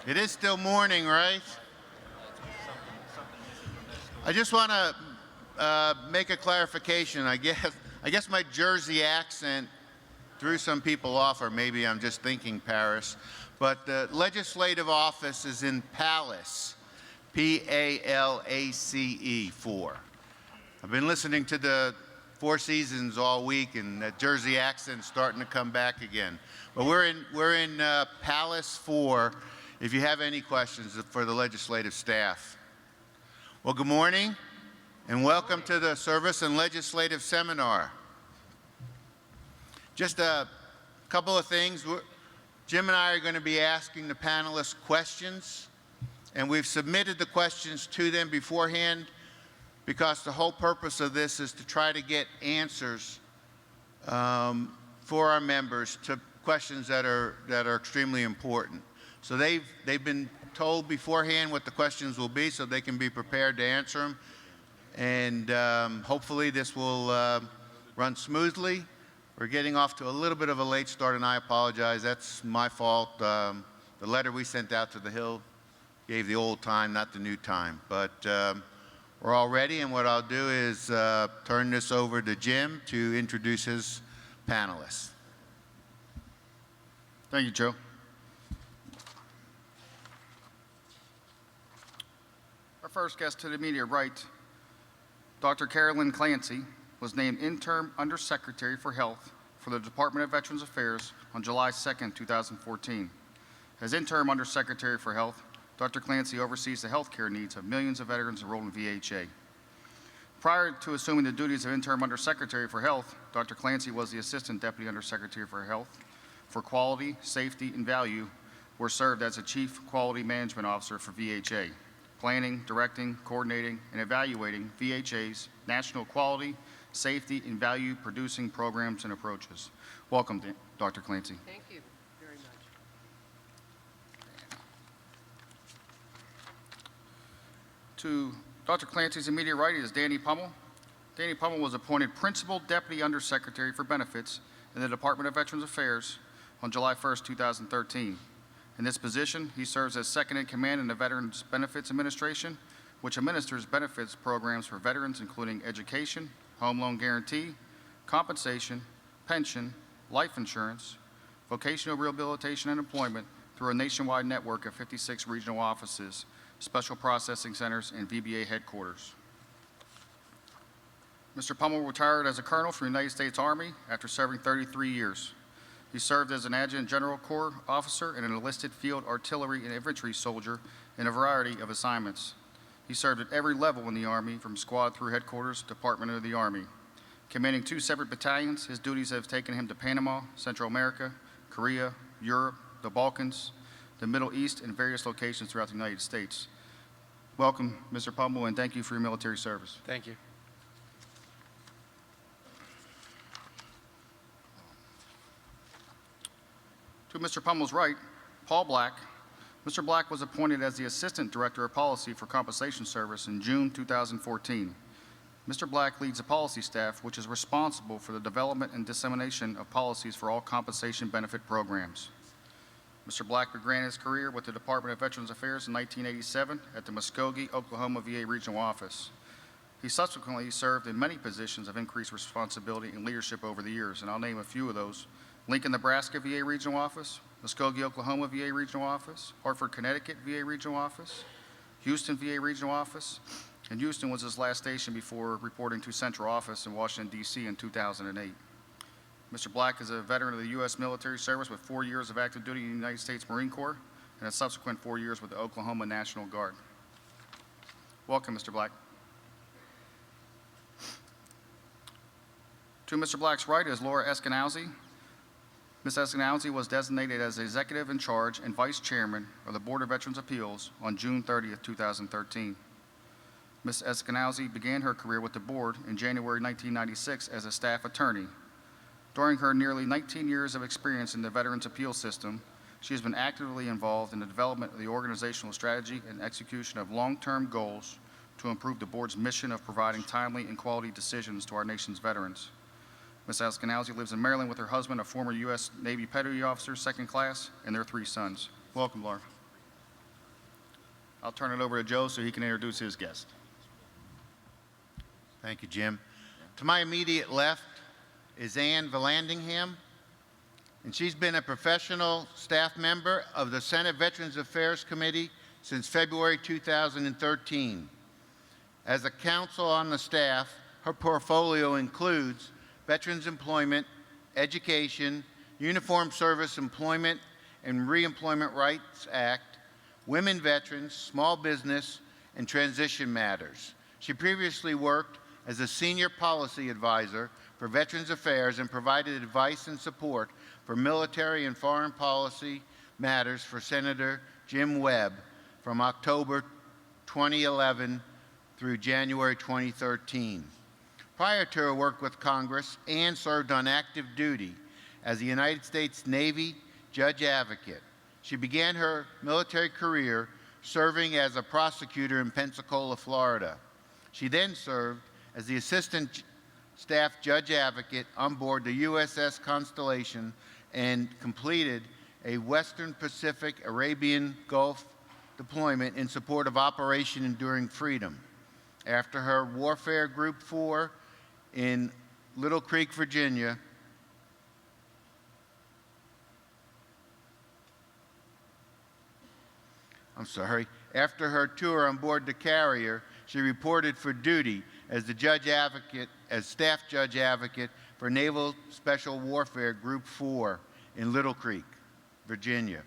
It is still morning, right? I just want to make a clarification. I guess my Jersey accent threw some people off, or maybe I'm just thinking Paris. But the legislative office is in Palace, P-A-L-A-C-E, 4. I've been listening to the Four Seasons all week, and that Jersey accent's starting to come back again. But we're in Palace 4. If you have any questions for the legislative staff. Well, good morning, and welcome to the Service and Legislative Seminar. Just a couple of things. Jim and I are going to be asking the panelists questions, and we've submitted the questions to them beforehand because the whole purpose of this is to try to get answers for our members to questions that are extremely important. So they've been told beforehand what the questions will be so they can be prepared to answer them. And hopefully this will run smoothly. We're getting off to a little bit of a late start, and I apologize. That's my fault. The letter we sent out to the Hill gave the old time, not the new time. But we're all ready, and what I'll do is turn this over to Jim to introduce his panelists. Thank you, Joe. Our first guest to the immediate right, Dr. Carolyn Clancy, was named Interim Undersecretary for Health for the Department of Veterans Affairs on July 2nd, 2014. As Interim Undersecretary for Health, Dr. Clancy oversees the health care needs of millions of veterans enrolled in VHA. Prior to assuming the duties of Interim Undersecretary for Health, Dr. Clancy was the Assistant Deputy Undersecretary for Health for Quality, Safety, and Value, where served as a Chief Quality Management Officer for VHA, planning, directing, coordinating, and evaluating VHA's national quality, safety, and value producing programs and approaches. Welcome, Dr. Clancy. Thank you very much. To Dr. Clancy's immediate right is Danny Pummel. Danny Pummel was appointed Principal Deputy Undersecretary for Benefits in the Department of Veterans Affairs on July 1st, 2013. In this position, he serves as second in command in the Veterans Benefits Administration, which administers benefits programs for veterans including education, home loan guarantee, compensation, pension, life insurance, vocational rehabilitation and employment through a nationwide network of 56 regional offices, special processing centers, and VBA headquarters. Mr. Pummel retired as a colonel from the United States Army after serving 33 years. He served as an Adjutant General Corps officer and an enlisted field artillery and infantry soldier in a variety of assignments. He served at every level in the Army, from squad through headquarters, Department of the Army. Commanding 2 separate battalions, his duties have taken him to Panama, Central America, Korea, Europe, the Balkans, the Middle East, and various locations throughout the United States. Welcome, Mr. Pummel, and thank you for your military service. Thank you. To Mr. Pummel's right, Paul Black. Mr. Black was appointed as the Assistant Director of Policy for Compensation Service in June 2014. Mr. Black leads the policy staff, which is responsible for the development and dissemination of policies for all compensation benefit programs. Mr. Black began his career with the Department of Veterans Affairs in 1987 at the Muskogee, Oklahoma VA Regional Office. He subsequently served in many positions of increased responsibility and leadership over the years, and I'll name a few of those. Lincoln, Nebraska VA Regional Office, Muskogee, Oklahoma VA Regional Office, Hartford, Connecticut VA Regional Office, Houston VA Regional Office, and Houston was his last station before reporting to Central Office in Washington, D.C. in 2008. Mr. Black is a veteran of the U.S. military service with 4 years of active duty in the United States Marine Corps and a subsequent 4 years with the Oklahoma National Guard. Welcome, Mr. Black. To Mr. Black's right is Laura Eskenazi. Ms. Eskenazi was designated as Executive in Charge and Vice Chairman of the Board of Veterans Appeals on June 30th, 2013. Ms. Eskenazi began her career with the board in January 1996 as a staff attorney. During her nearly 19 years of experience in the Veterans Appeals system, she has been actively involved in the development of the organizational strategy and execution of long-term goals to improve the board's mission of providing timely and quality decisions to our nation's veterans. Ms. Eskenazi lives in Maryland with her husband, a former U.S. Navy Petty Officer, second class, and their 3 sons. Welcome, Laura. I'll turn it over to Joe so he can introduce his guest. Thank you, Jim. To my immediate left is Ann Vallandingham, and she's been a professional staff member of the Senate Veterans Affairs Committee since February 2013. As a counsel on the staff, her portfolio includes veterans employment, education, uniformed service employment and Reemployment Rights Act, women veterans, small business, and transition matters. She previously worked as a senior policy advisor for Veterans Affairs and provided advice and support for military and foreign policy matters for Senator Jim Webb from October 2011 through January 2013. Prior to her work with Congress, Ann served on active duty as a United States Navy Judge Advocate. She began her military career serving as a prosecutor in Pensacola, Florida. She then served as the Assistant Staff Judge Advocate on board the USS Constellation and completed a Western Pacific Arabian Gulf deployment in support of Operation Enduring Freedom. After her Warfare Group 4 in Little Creek, Virginia, after her tour on board the carrier, she reported for duty as the Judge Advocate, as Staff Judge Advocate for Naval Special Warfare Group 4 in Little Creek, Virginia.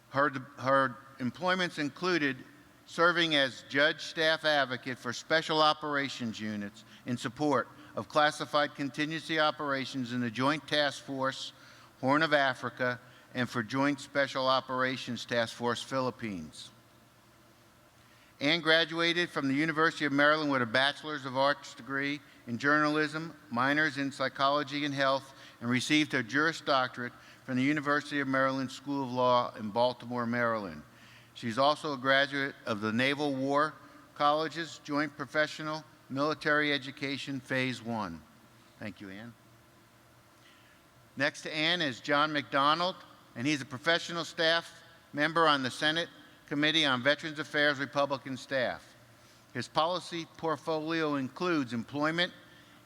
Her employments included serving as Judge Staff Advocate for Special Operations Units in support of classified contingency operations in the Joint Task Force, Horn of Africa, and for Joint Special Operations Task Force, Philippines. Ann graduated from the University of Maryland with a Bachelor's of Arts degree in journalism, minors in psychology and health, and received her Juris Doctorate from the University of Maryland School of Law in Baltimore, Maryland. She's also a graduate of the Naval War College's Joint Professional Military Education Phase 1. Thank you, Ann. Next to Ann is John McDonald, and he's a professional staff member on the Senate Committee on Veterans Affairs Republican staff. His policy portfolio includes employment,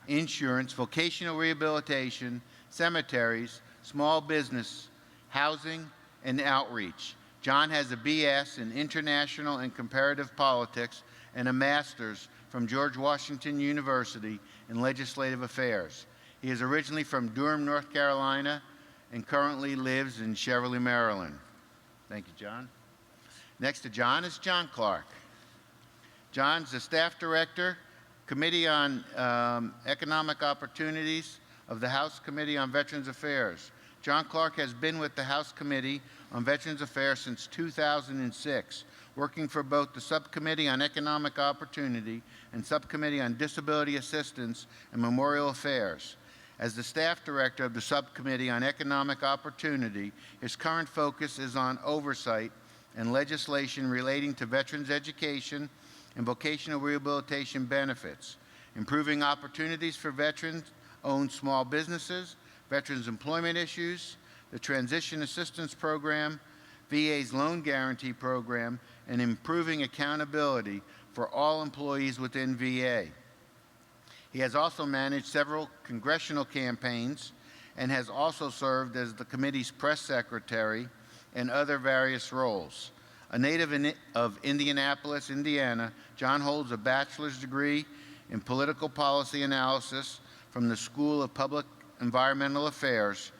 insurance, vocational rehabilitation, cemeteries, small business, housing, and outreach. John has a BS in International and Comparative Politics and a Master's from George Washington University in Legislative Affairs. He is originally from Durham, North Carolina, and currently lives in Cheverly, Maryland. Thank you, John. Next to John is John Clark. John's the Staff Director, Committee on Economic Opportunities of the House Committee on Veterans Affairs. John Clark has been with the House Committee on Veterans Affairs since 2006, working for both the Subcommittee on Economic Opportunity and Subcommittee on Disability Assistance and Memorial Affairs. As the Staff Director of the Subcommittee on Economic Opportunity, his current focus is on oversight and legislation relating to veterans' education and vocational rehabilitation benefits, improving opportunities for veterans-owned small businesses, veterans' employment issues, the Transition Assistance Program, VA's Loan Guarantee Program, and improving accountability for all employees within VA. He has also managed several congressional campaigns and has also served as the committee's press secretary and other various roles. A native of Indianapolis, Indiana, John holds a bachelor's degree in political policy analysis from the School of Public Environmental Affairs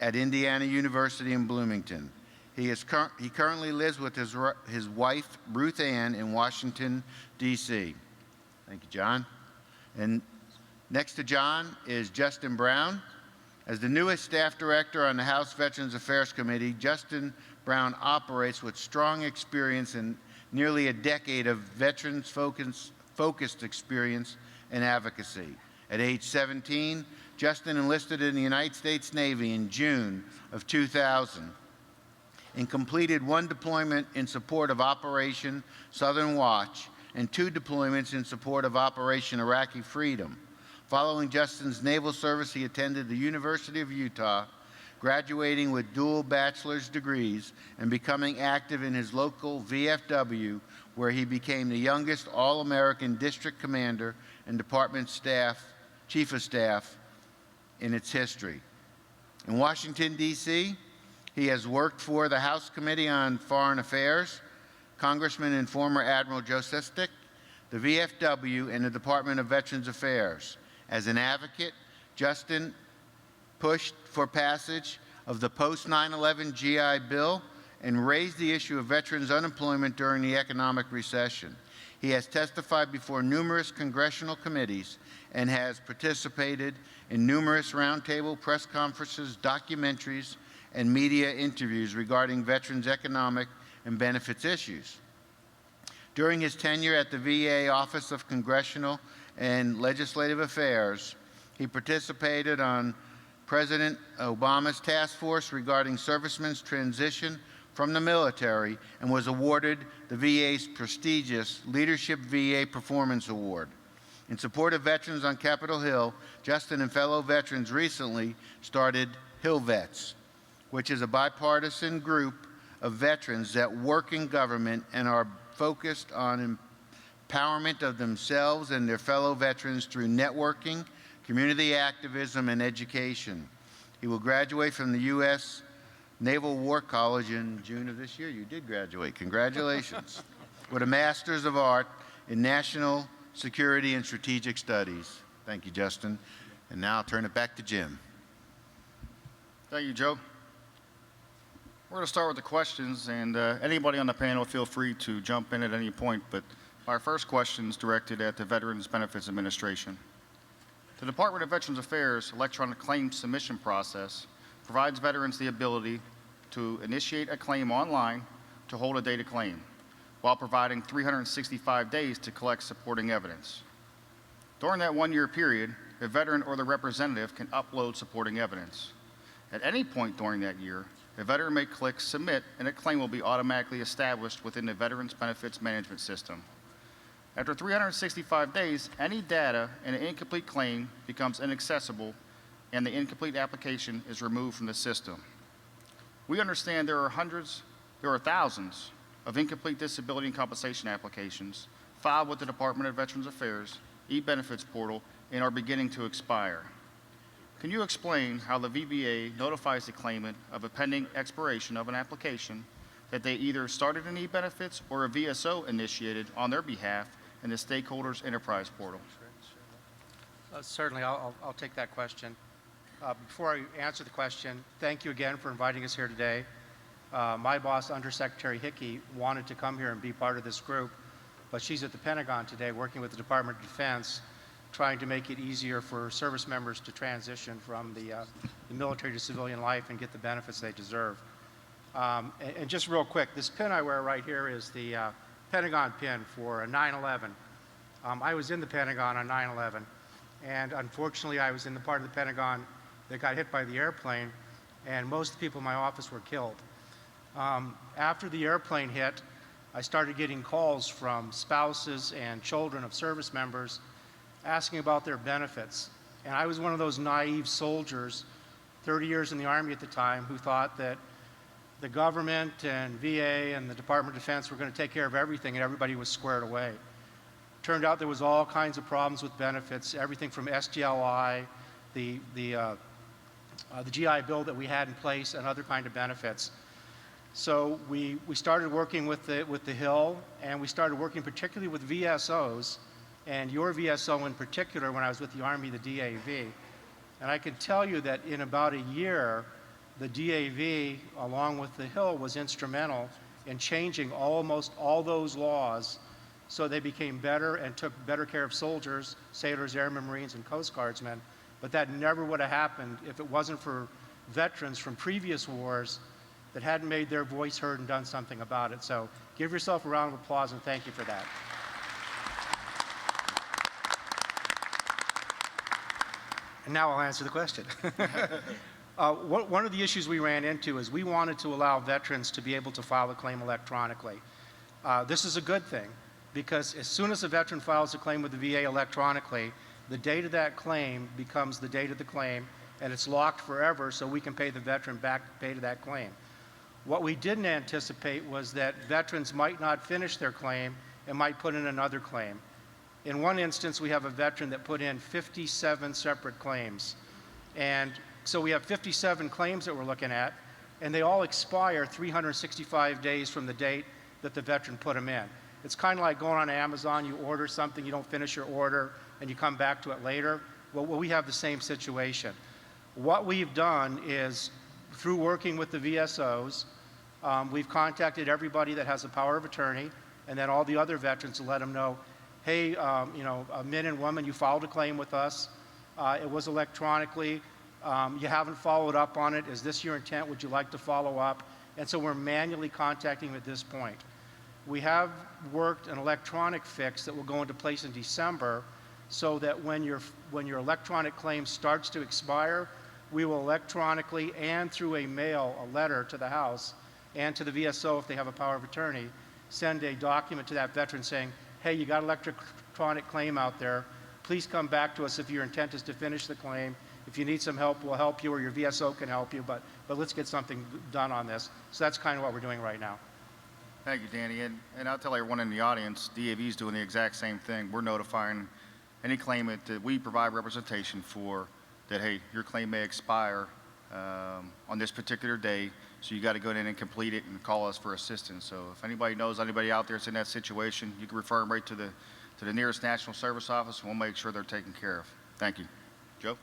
at Indiana University in Bloomington. He currently lives with his wife, Ruth Ann, in Washington, D.C. Thank you, John. And next to John is Justin Brown. As the newest staff director on the House Veterans Affairs Committee, Justin Brown operates with strong experience and nearly a decade of veterans-focused experience and advocacy. At age 17, Justin enlisted in the United States Navy in June of 2000 and completed one deployment in support of Operation Southern Watch and 2 deployments in support of Operation Iraqi Freedom. Following Justin's naval service, he attended the University of Utah, graduating with dual bachelor's degrees and becoming active in his local VFW, where he became the youngest All-American district commander and department chief of staff in its history. In Washington, D.C., he has worked for the House Committee on Foreign Affairs, Congressman and former Admiral Joe Sestak, the VFW, and the Department of Veterans Affairs. As an advocate, Justin pushed for passage of the post-9/11 GI Bill and raised the issue of veterans' unemployment during the economic recession. He has testified before numerous congressional committees and has participated in numerous roundtable press conferences, documentaries, and media interviews regarding veterans' economic and benefits issues. During his tenure at the VA Office of Congressional and Legislative Affairs, he participated on President Obama's task force regarding servicemen's transition from the military and was awarded the VA's prestigious Leadership VA Performance Award. In support of veterans on Capitol Hill, Justin and fellow veterans recently started Hill Vets, which is a bipartisan group of veterans that work in government and are focused on empowerment of themselves and their fellow veterans through networking, community activism, and education. He will graduate from the U.S. Naval War College in June of this year. You did graduate. Congratulations. With a Master's of Art in National Security and Strategic Studies. Thank you, Justin. And now I'll turn it back to Jim. Thank you, Joe. We're going to start with the questions, and anybody on the panel feel free to jump in at any point, but our first question is directed at the Veterans Benefits Administration. The Department of Veterans Affairs electronic claim submission process provides veterans the ability to initiate a claim online to hold a data claim, while providing 365 days to collect supporting evidence. During that one-year period, a veteran or their representative can upload supporting evidence. At any point during that year, a veteran may click Submit, and a claim will be automatically established within the Veterans Benefits Management System. After 365 days, any data in an incomplete claim becomes inaccessible, and the incomplete application is removed from the system. We understand there are thousands of incomplete disability and compensation applications filed with the Department of Veterans Affairs e-benefits portal and are beginning to expire. Can you explain how the VBA notifies the claimant of a pending expiration of an application that they either started an e-benefits or a VSO initiated on their behalf in the Stakeholders Enterprise portal? Certainly, I'll take that question. Before I answer the question, thank you again for inviting us here today. My boss, Undersecretary Hickey, wanted to come here and be part of this group, but she's at the Pentagon today working with the Department of Defense, trying to make it easier for service members to transition from the military to civilian life and get the benefits they deserve. And just real quick, this pin I wear right here is the Pentagon pin for 9/11. I was in the Pentagon on 9/11, and unfortunately I was in the part of the Pentagon that got hit by the airplane, and most of the people in my office were killed. After the airplane hit, I started getting calls from spouses and children of service members asking about their benefits. And I was one of those naive soldiers, 30 years in the Army at the time, who thought that the government and VA and the Department of Defense were going to take care of everything and everybody was squared away. Turned out there was all kinds of problems with benefits, everything from SGLI, the GI Bill that we had in place, and other kind of benefits. So we started working with the Hill, and we started working particularly with VSOs, and your VSO in particular when I was with the Army, the DAV. And I can tell you that in about a year, the DAV, along with the Hill, was instrumental in changing almost all those laws so they became better and took better care of soldiers, sailors, airmen, Marines, and Coast Guardsmen. But that never would have happened if it wasn't for veterans from previous wars that hadn't made their voice heard and done something about it. So give yourself a round of applause and thank you for that. And now I'll answer the question. One of the issues we ran into is we wanted to allow veterans to be able to file a claim electronically. This is a good thing because as soon as a veteran files a claim with the VA electronically, the date of that claim becomes the date of the claim, and it's locked forever so we can pay the veteran back pay to that claim. What we didn't anticipate was that veterans might not finish their claim and might put in another claim. In one instance, we have a veteran that put in 57 separate claims. And so we have 57 claims that we're looking at, and they all expire 365 days from the date that the veteran put them in. It's kind of like going on Amazon, you order something, you don't finish your order, and you come back to it later. Well, we have the same situation. What we've done is, through working with the VSOs, we've contacted everybody that has a power of attorney, and then all the other veterans to let them know, hey, you know, men and women, you filed a claim with us. It was electronically. You haven't followed up on it. Is this your intent? Would you like to follow up? And so we're manually contacting them at this point. We have worked an electronic fix that will go into place in December so that when your electronic claim starts to expire, we will electronically and through a mail, a letter to the House and to the VSO if they have a power of attorney, send a document to that veteran saying, hey, you got an electronic claim out there. Please come back to us if your intent is to finish the claim. If you need some help, we'll help you, or your VSO can help you, but let's get something done on this. So that's kind of what we're doing right now. Thank you, Danny. And I'll tell everyone in the audience, DAV is doing the exact same thing. We're notifying any claimant that we provide representation for that, hey, your claim may expire on this particular day, so you got to go in and complete it and call us for assistance. So if anybody knows anybody out there that's in that situation, you can refer them right to the nearest National Service Office, and we'll make sure they're taken care of. Thank you. Joe?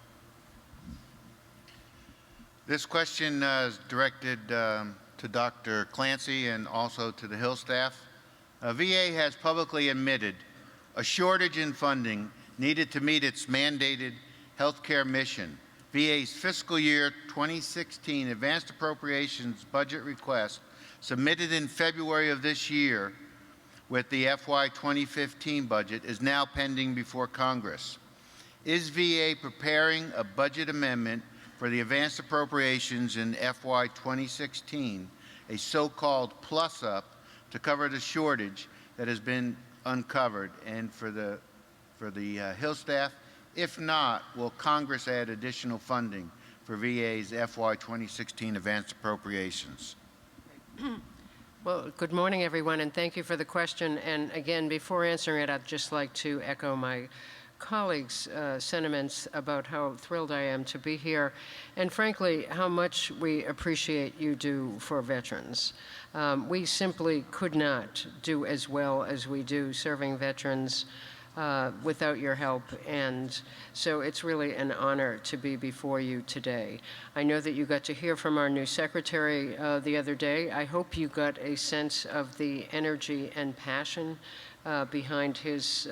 This question is directed to Dr. Clancy and also to the Hill staff. VA has publicly admitted a shortage in funding needed to meet its mandated healthcare mission. VA's fiscal year 2016 advanced appropriations budget request submitted in February of this year with the FY 2015 budget is now pending before Congress. Is VA preparing a budget amendment for the advanced appropriations in FY 2016, a so-called plus-up to cover the shortage that has been uncovered? And for the Hill staff, if not, will Congress add additional funding for VA's FY 2016 advanced appropriations? Well, good morning, everyone, and thank you for the question. And again, before answering it, I'd just like to echo my colleagues' sentiments about how thrilled I am to be here, and frankly, how much we appreciate you do for veterans. We simply could not do as well as we do serving veterans without your help, and so it's really an honor to be before you today. I know that you got to hear from our new secretary the other day. I hope you got a sense of the energy and passion behind his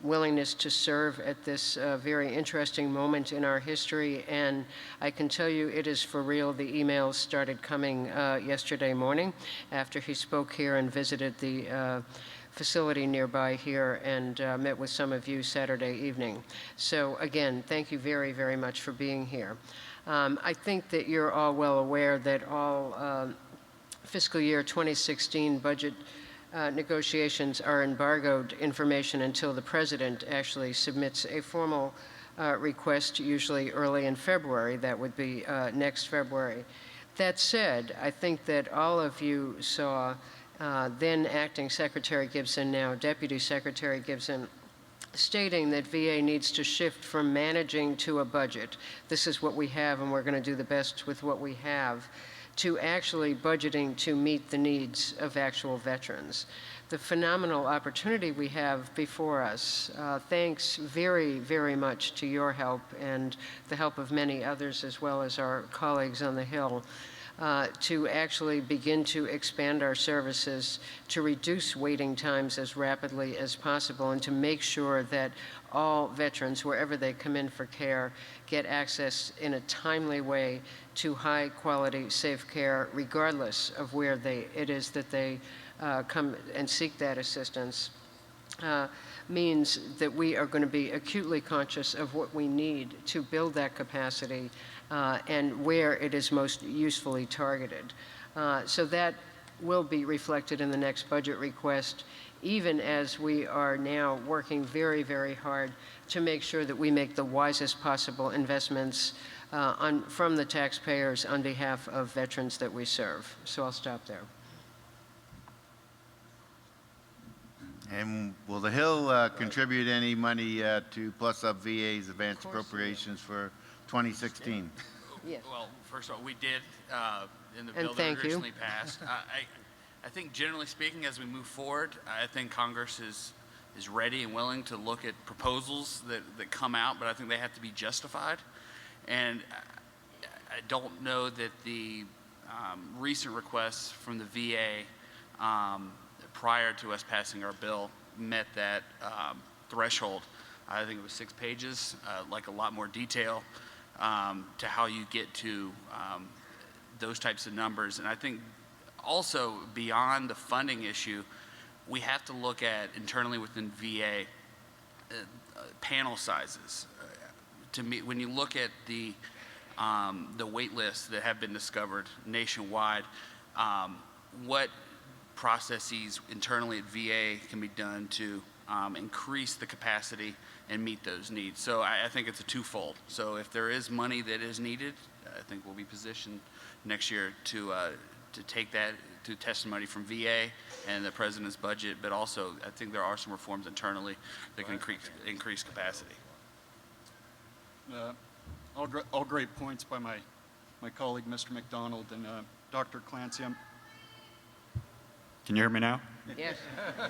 willingness to serve at this very interesting moment in our history, and I can tell you it is for real. The emails started coming yesterday morning after he spoke here and visited the facility nearby here and met with some of you Saturday evening. So again, thank you very, very much for being here. I think that you're all well aware that all fiscal year 2016 budget negotiations are embargoed information until the President actually submits a formal request, usually early in February. That would be next February. That said, I think that all of you saw then Acting Secretary Gibson, now Deputy Secretary Gibson, stating that VA needs to shift from managing to a budget. This is what we have, and we're going to do the best with what we have, to actually budgeting to meet the needs of actual veterans. The phenomenal opportunity we have before us, thanks very, very much to your help and the help of many others, as well as our colleagues on the Hill, to actually begin to expand our services, to reduce waiting times as rapidly as possible, and to make sure that all veterans, wherever they come in for care, get access in a timely way to high-quality, safe care, regardless of where it is that they come and seek that assistance, means that we are going to be acutely conscious of what we need to build that capacity and where it is most usefully targeted. So that will be reflected in the next budget request. even as we are now working very, very hard to make sure that we make the wisest possible investments from the taxpayers on behalf of veterans that we serve. So I'll stop there. And will the Hill contribute any money to Plus Up VA's advance appropriations for 2016? Yes. Well, first of all, we did in the And bill that thank we you. recently passed. I think generally speaking, as we move forward, I think Congress is ready and willing to look at proposals that come out, but I think they have to be justified. And I don't know that the recent requests from the VA prior to us passing our bill met that threshold. I think it was 6 pages, like a lot more detail to how you get to those types of numbers. And I think also beyond the funding issue, we have to look at internally within VA panel sizes. To me, when you look at the wait lists that have been discovered nationwide, what processes internally at VA can be done to increase the capacity and meet those needs. So I think it's a twofold. So if there is money that is needed, I think we'll be positioned next year to take that to testimony from VA and the President's budget, but also I think there are some reforms internally that can increase capacity. All great points by my colleague, Mr. McDonald, and Dr. Clancy. Can you hear me now? Yes. All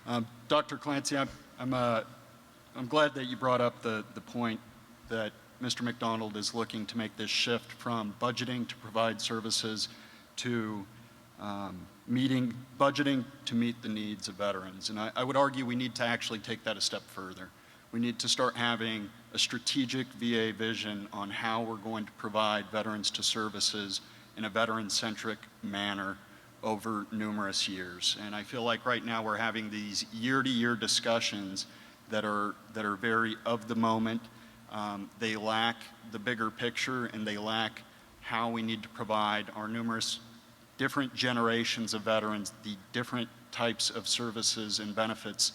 right. Dr. Clancy, I'm glad that you brought up the point that Mr. McDonald is looking to make this shift from budgeting to provide services to budgeting to meet the needs of veterans. And I would argue we need to actually take that a step further. We need to start having a strategic VA vision on how we're going to provide veterans to services in a veteran-centric manner over numerous years. And I feel like right now we're having these year-to-year discussions that are very of the moment. They lack the bigger picture, and they lack how we need to provide our numerous different generations of veterans the different types of services and benefits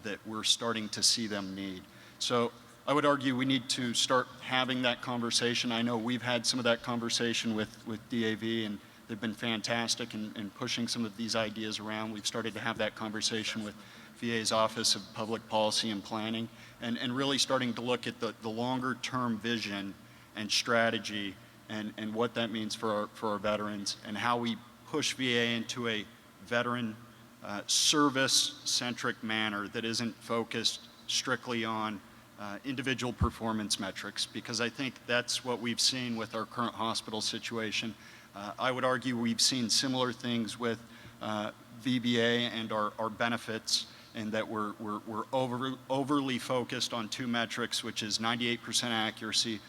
that we're starting to see them need. So I would argue we need to start having that conversation. I know we've had some of that conversation with DAV, and they've been fantastic in pushing some of these ideas around. We've started to have that conversation with VA's Office of Public Policy and Planning, and really starting to look at the longer-term vision and strategy and what that means for our veterans, and how we push VA into a veteran service-centric manner that isn't focused strictly on individual performance metrics, because I think that's what we've seen with our current hospital situation. I would argue we've seen similar things with VBA and our benefits, and that we're overly focused on 2 metrics, which is 98% accuracy,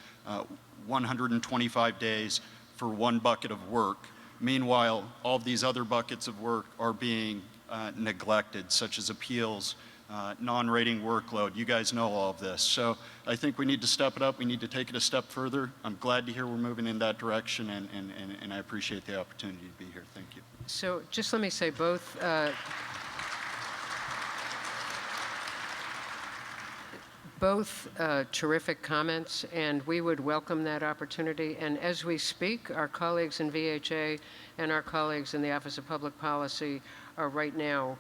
125 days for 1 bucket of work. Meanwhile, all of these other buckets of work are being neglected, such as appeals, non-rating workload. You guys know all of this. So I think we need to step it up. We need to take it a step further. I'm glad to hear we're moving in that direction, and I appreciate the opportunity to be here. Thank you. So just let me say both terrific comments, and we would welcome that opportunity. And as we speak, our colleagues in VHA and our colleagues in the Office of Public Policy are right now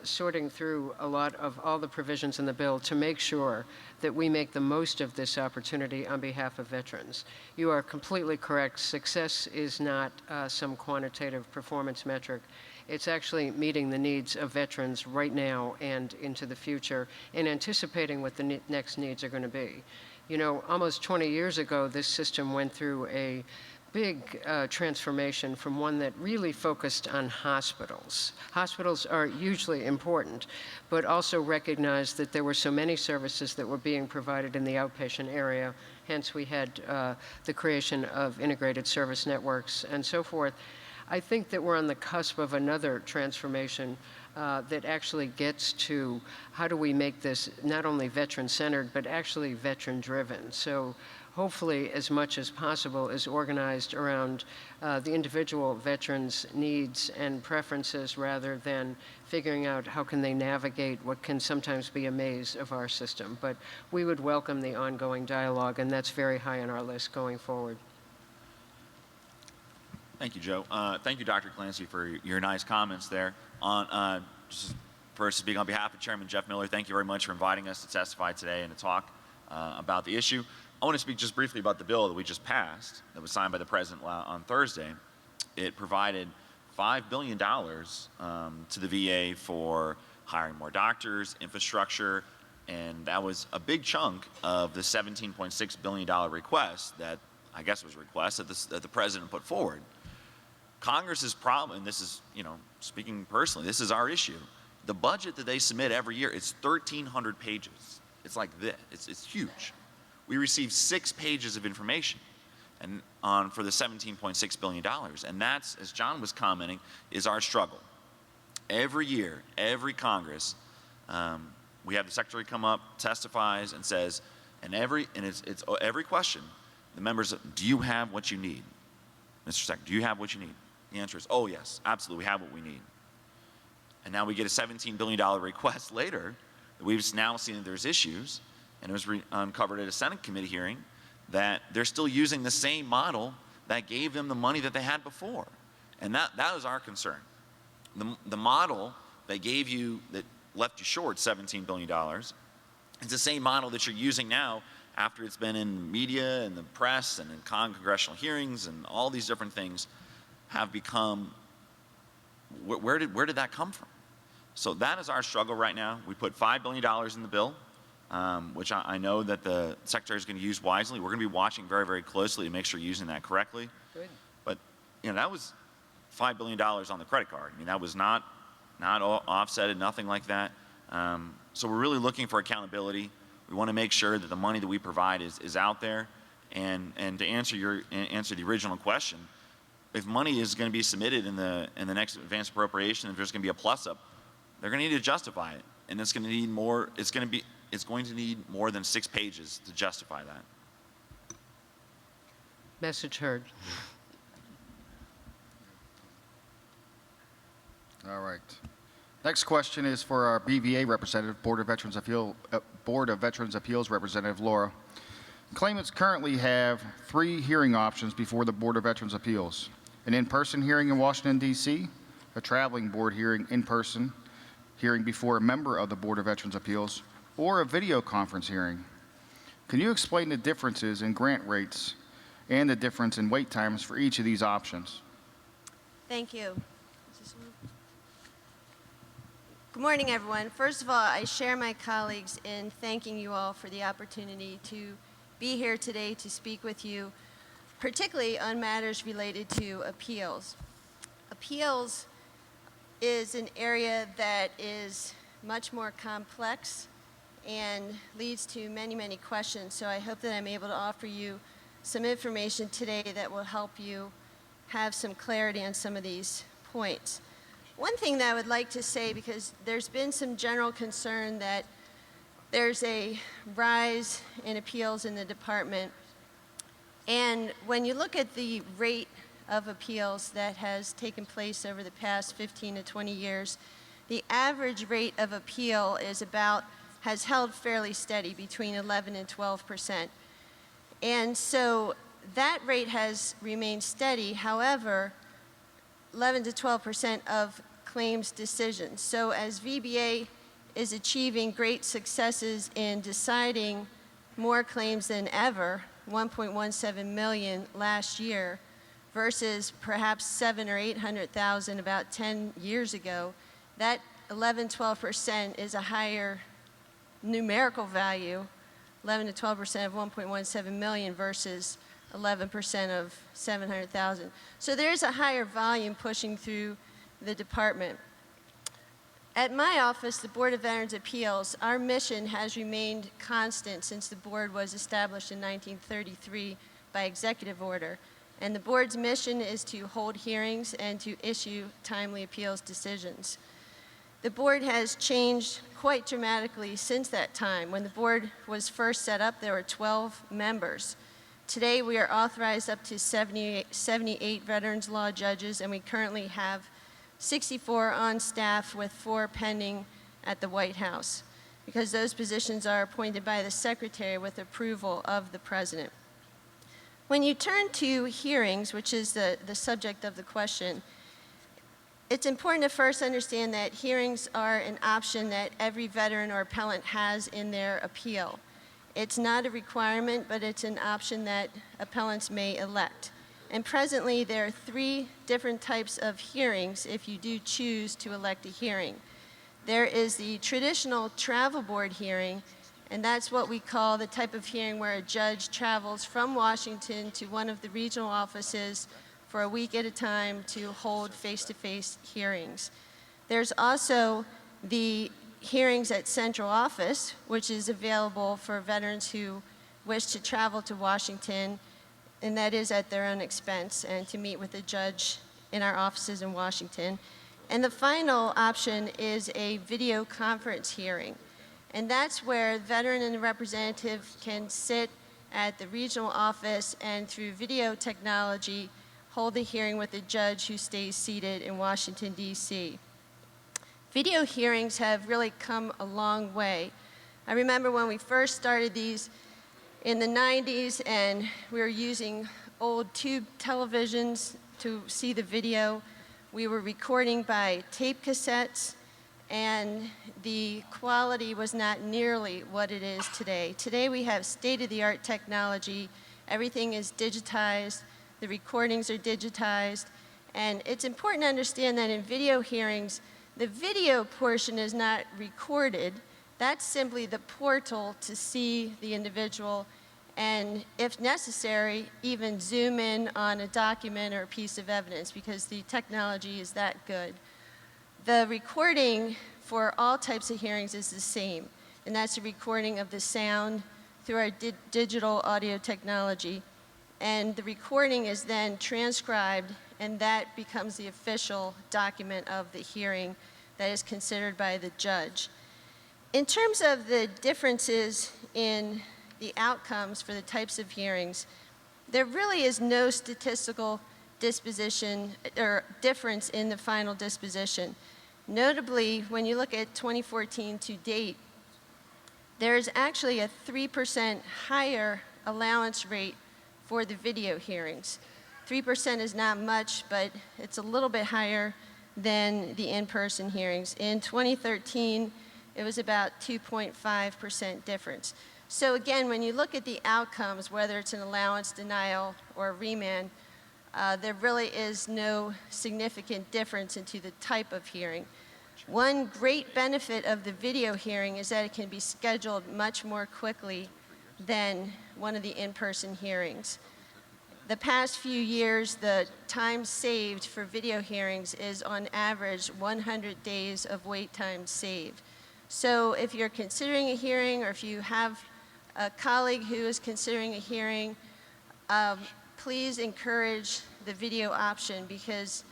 sorting through a lot of all the provisions in the bill to make sure that we make the most of this opportunity on behalf of veterans. You are completely correct. Success is not some quantitative performance metric. It's actually meeting the needs of veterans right now and into the future, and anticipating what the next needs are going to be. You know, almost 20 years ago, this system went through a big transformation from one that really focused on hospitals. Hospitals are hugely important, but also recognized that there were so many services that were being provided in the outpatient area. Hence, we had the creation of integrated service networks and so forth. I think that we're on the cusp of another transformation that actually gets to how do we make this not only veteran-centered, but actually veteran-driven. So hopefully, as much as possible, is organized around the individual veterans' needs and preferences rather than figuring out how can they navigate what can sometimes be a maze of our system. But we would welcome the ongoing dialogue, and that's very high on our list going forward. Thank you, Joe. Thank you, Dr. Clancy, for your nice comments there. Just first, speaking on behalf of Chairman Jeff Miller, thank you very much for inviting us to testify today and to talk about the issue. I want to speak just briefly about the bill that we just passed that was signed by the President on Thursday. It provided $5 billion to the VA for hiring more doctors, infrastructure, and that was a big chunk of the $17.6 billion request that I guess was a request that the President put forward. Congress's problem, and this is, speaking personally, this is our issue. The budget that they submit every year is 1,300 pages. It's like this. It's huge. We receive 6 pages of information for the $17.6 billion. And that's, as John was commenting, is our struggle. Every year, every Congress, we have the Secretary come up, testifies, and says, it's every question, the members, do you have what you need? Mr. Secretary, do you have what you need? The answer is, oh yes, absolutely, we have what we need. And now we get a $17 billion request later that we've now seen that there's issues, and it was uncovered at a Senate committee hearing that they're still using the same model that gave them the money that they had before. And that is our concern. The model that gave you, that left you short $17 billion, is the same model that you're using now after it's been in media and the press and in congressional hearings and all these different things have become, where did that come from? So that is our struggle right now. We put $5 billion in the bill, which I know that the Secretary is going to use wisely. We're going to be watching very, very closely to make sure you're using that correctly. Good. But, that was $5 billion on the credit card. I mean, that was not offsetted, nothing like that. So we're really looking for accountability. We want to make sure that the money that we provide is out there. And to answer the original question, if money is going to be submitted in the next advanced appropriation, if there's going to be a plus up, they're going to need to justify it, and it's going to need more. It's going to need more than 6 pages to justify that. Message heard. All right. Next question is for our BVA representative, Board of Veterans Appeals representative Laura. Claimants currently have 3 hearing options before the Board of Veterans Appeals: an in-person hearing in Washington, D.C., a traveling board hearing in person, hearing before a member of the Board of Veterans Appeals, or a video conference hearing. Can you explain the differences in grant rates and the difference in wait times for each of these options? Thank you. Is this one? Good morning, everyone. First of all, I share my colleagues in thanking you all for the opportunity to be here today to speak with you, particularly on matters related to appeals. Appeals is an area that is much more complex and leads to many, many questions. So I hope that I'm able to offer you some information today that will help you have some clarity on some of these points. One thing that I would like to say, because there's been some general concern that there's a rise in appeals in the department. And when you look at the rate of appeals that has taken place over the past 15 to 20 years, the average rate of appeal has held fairly steady between 11 and 12%. And so that rate has remained steady. However, 11 to 12% of claims decisions. So as VBA is achieving great successes in deciding more claims than ever, 1.17 million last year, versus perhaps 700,000 or 800,000 about 10 years ago, that 11-12% is a higher numerical value, 11 to 12% of 1.17 million versus 11% of 700,000. So there's a higher volume pushing through the department. At my office, the Board of Veterans Appeals, our mission has remained constant since the board was established in 1933 by executive order. And the board's mission is to hold hearings and to issue timely appeals decisions. The board has changed quite dramatically since that time. When the board was first set up, there were 12 members. Today, we are authorized up to 78 veterans law judges, and we currently have 64 on staff with 4 pending at the White House, because those positions are appointed by the Secretary with approval of the President. When you turn to hearings, which is the subject of the question, it's important to first understand that hearings are an option that every veteran or appellant has in their appeal. It's not a requirement, but it's an option that appellants may elect. And presently, there are 3 different types of hearings if you do choose to elect a hearing. There is the traditional travel board hearing, and that's what we call the type of hearing where a judge travels from Washington to one of the regional offices for a week at a time to hold face-to-face hearings. There's also the hearings at central office, which is available for veterans who wish to travel to Washington, and that is at their own expense, and to meet with a judge in our offices in Washington. And the final option is a video conference hearing. And that's where the veteran and the representative can sit at the regional office and through video technology hold a hearing with a judge who stays seated in Washington, D.C. Video hearings have really come a long way. I remember when we first started these in the 90s, and we were using old tube televisions to see the video. We were recording by tape cassettes, and the quality was not nearly what it is today. Today we have state-of-the-art technology. Everything is digitized. The recordings are digitized. And it's important to understand that in video hearings, the video portion is not recorded. That's simply the portal to see the individual and, if necessary, even zoom in on a document or a piece of evidence, because the technology is that good. The recording for all types of hearings is the same, and that's a recording of the sound through our digital audio technology. And the recording is then transcribed, and that becomes the official document of the hearing that is considered by the judge. In terms of the differences in the outcomes for the types of hearings, there really is no statistical disposition or difference in the final disposition. Notably, when you look at 2014 to date, there is actually a 3% higher allowance rate for the video hearings. 3% is not much, but it's a little bit higher than the in-person hearings. In 2013, it was about 2.5% difference. So again, when you look at the outcomes, whether it's an allowance, denial, or remand, there really is no significant difference into the type of hearing. One great benefit of the video hearing is that it can be scheduled much more quickly than one of the in-person hearings. The past few years, the time saved for video hearings is on average 100 days of wait time saved. So if you're considering a hearing, or if you have a colleague who is considering a hearing, please encourage the video option, because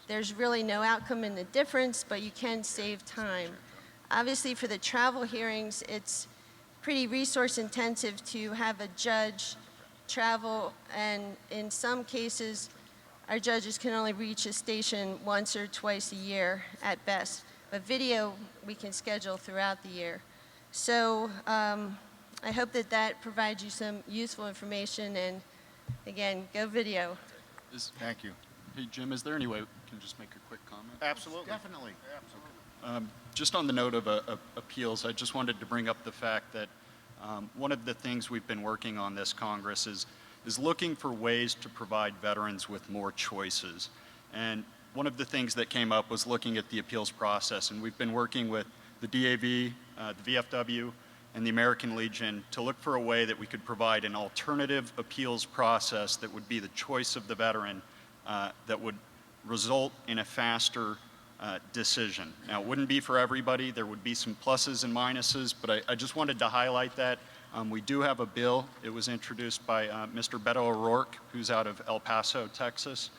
there's really no outcome in the difference, but you can save time. Obviously, for the travel hearings, it's pretty resource intensive to have a judge travel, and in some cases, our judges can only reach a station once or twice a year at best. But video, we can schedule throughout the year. So I hope that that provides you some useful information, and again, go video. Thank you. Hey, Jim, is there any way we can just make a quick comment? Absolutely. Definitely. Just on the note of appeals, I just wanted to bring up the fact that one of the things we've been working on this Congress is looking for ways to provide veterans with more choices. And one of the things that came up was looking at the appeals process, and we've been working with the DAV, the VFW, and the American Legion to look for a way that we could provide an alternative appeals process that would be the choice of the veteran, that would result in a faster decision. Now, it wouldn't be for everybody. There would be some pluses and minuses, but I just wanted to highlight that. We do have a bill. It was introduced by Mr. Beto O'Rourke, who's out of El Paso, Texas.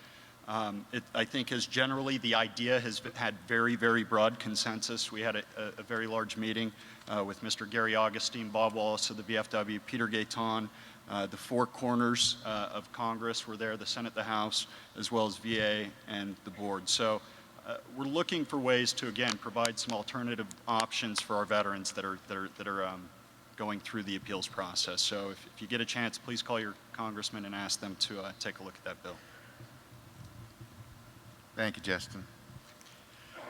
I think as generally the idea has had very, very broad consensus. We had a very large meeting with Mr. Gary Augustine, Bob Wallace of the VFW, Peter Gaetan, the four corners of Congress were there, the Senate, the House, as well as VA and the board. So we're looking for ways to, again, provide some alternative options for our veterans that are going through the appeals process. So if you get a chance, please call your congressman and ask them to take a look at that bill. Thank you, Justin.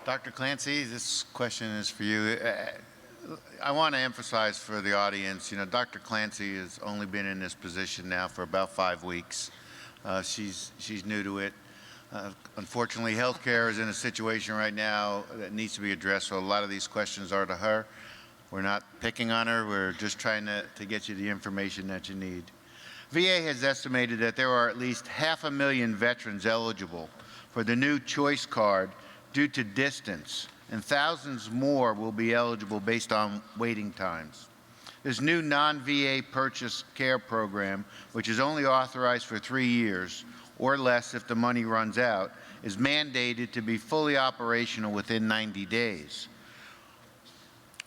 Dr. Clancy, this question is for you. I want to emphasize for the audience, Dr. Clancy has only been in this position now for about 5 weeks. She's new to it. Unfortunately, healthcare is in a situation right now that needs to be addressed, so a lot of these questions are to her. We're not picking on her. We're just trying to get you the information that you need. VA has estimated that there are at least 500,000 veterans eligible for the new choice card due to distance, and thousands more will be eligible based on waiting times. This new non-VA purchase care program, which is only authorized for 3 years or less if the money runs out, is mandated to be fully operational within 90 days.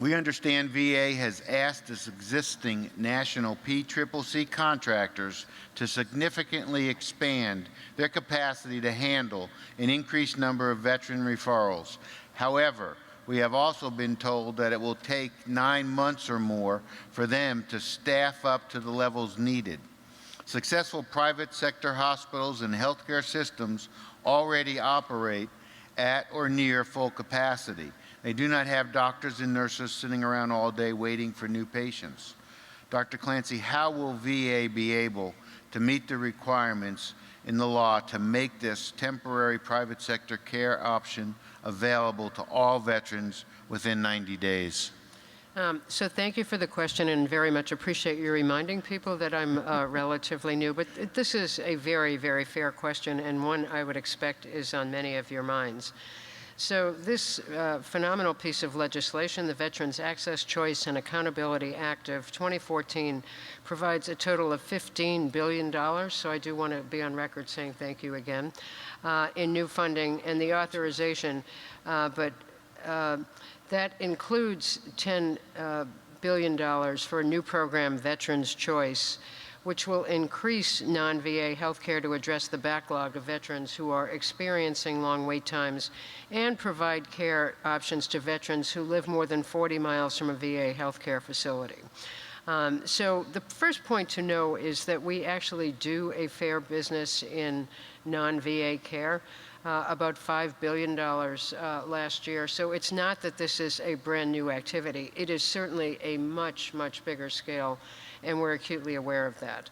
We understand VA has asked its existing national PCCC contractors to significantly expand their capacity to handle an increased number of veteran referrals. However, we have also been told that it will take 9 months or more for them to staff up to the levels needed. Successful private sector hospitals and healthcare systems already operate at or near full capacity. They do not have doctors and nurses sitting around all day waiting for new patients. Dr. Clancy, how will VA be able to meet the requirements in the law to make this temporary private sector care option available to all veterans within 90 days? So thank you for the question, and very much appreciate you reminding people that I'm relatively new. But this is a very, very fair question, and one I would expect is on many of your minds. So this phenomenal piece of legislation, the Veterans Access, Choice, and Accountability Act of 2014, provides a total of $15 billion, so I do want to be on record saying thank you again, in new funding and the authorization, but that includes $10 billion for a new program, Veterans Choice, which will increase non-VA healthcare to address the backlog of veterans who are experiencing long wait times and provide care options to veterans who live more than 40 miles from a VA healthcare facility. So the first point to know is that we actually do a fair business in non-VA care. About $5 billion last year. So it's not that this is a brand new activity. It is certainly a much, much bigger scale, and we're acutely aware of that.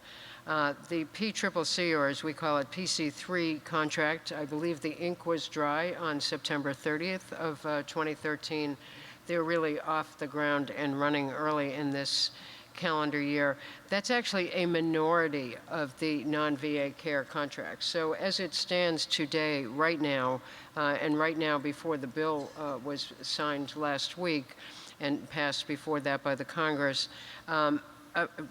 The PCCC, or as we call it, PC3 contract, I believe the ink was dry on September 30th of 2013. They're really off the ground and running early in this calendar year. That's actually a minority of the non-VA care contracts. So as it stands today, right now, and right now before the bill was signed last week and passed before that by the Congress,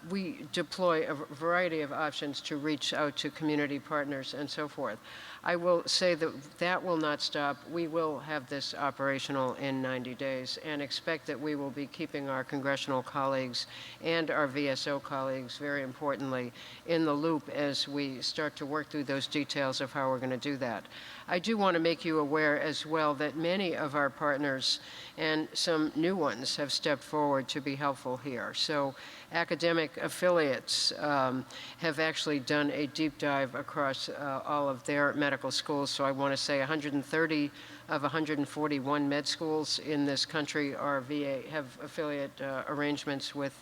we deploy a variety of options to reach out to community partners and so forth. I will say that that will not stop. We will have this operational in 90 days and expect that we will be keeping our congressional colleagues and our VSO colleagues, very importantly, in the loop as we start to work through those details of how we're going to do that. I do want to make you aware as well that many of our partners and some new ones have stepped forward to be helpful here. So academic affiliates have actually done a deep dive across all of their medical schools. So I want to say 130 of 141 med schools in this country are have affiliate arrangements with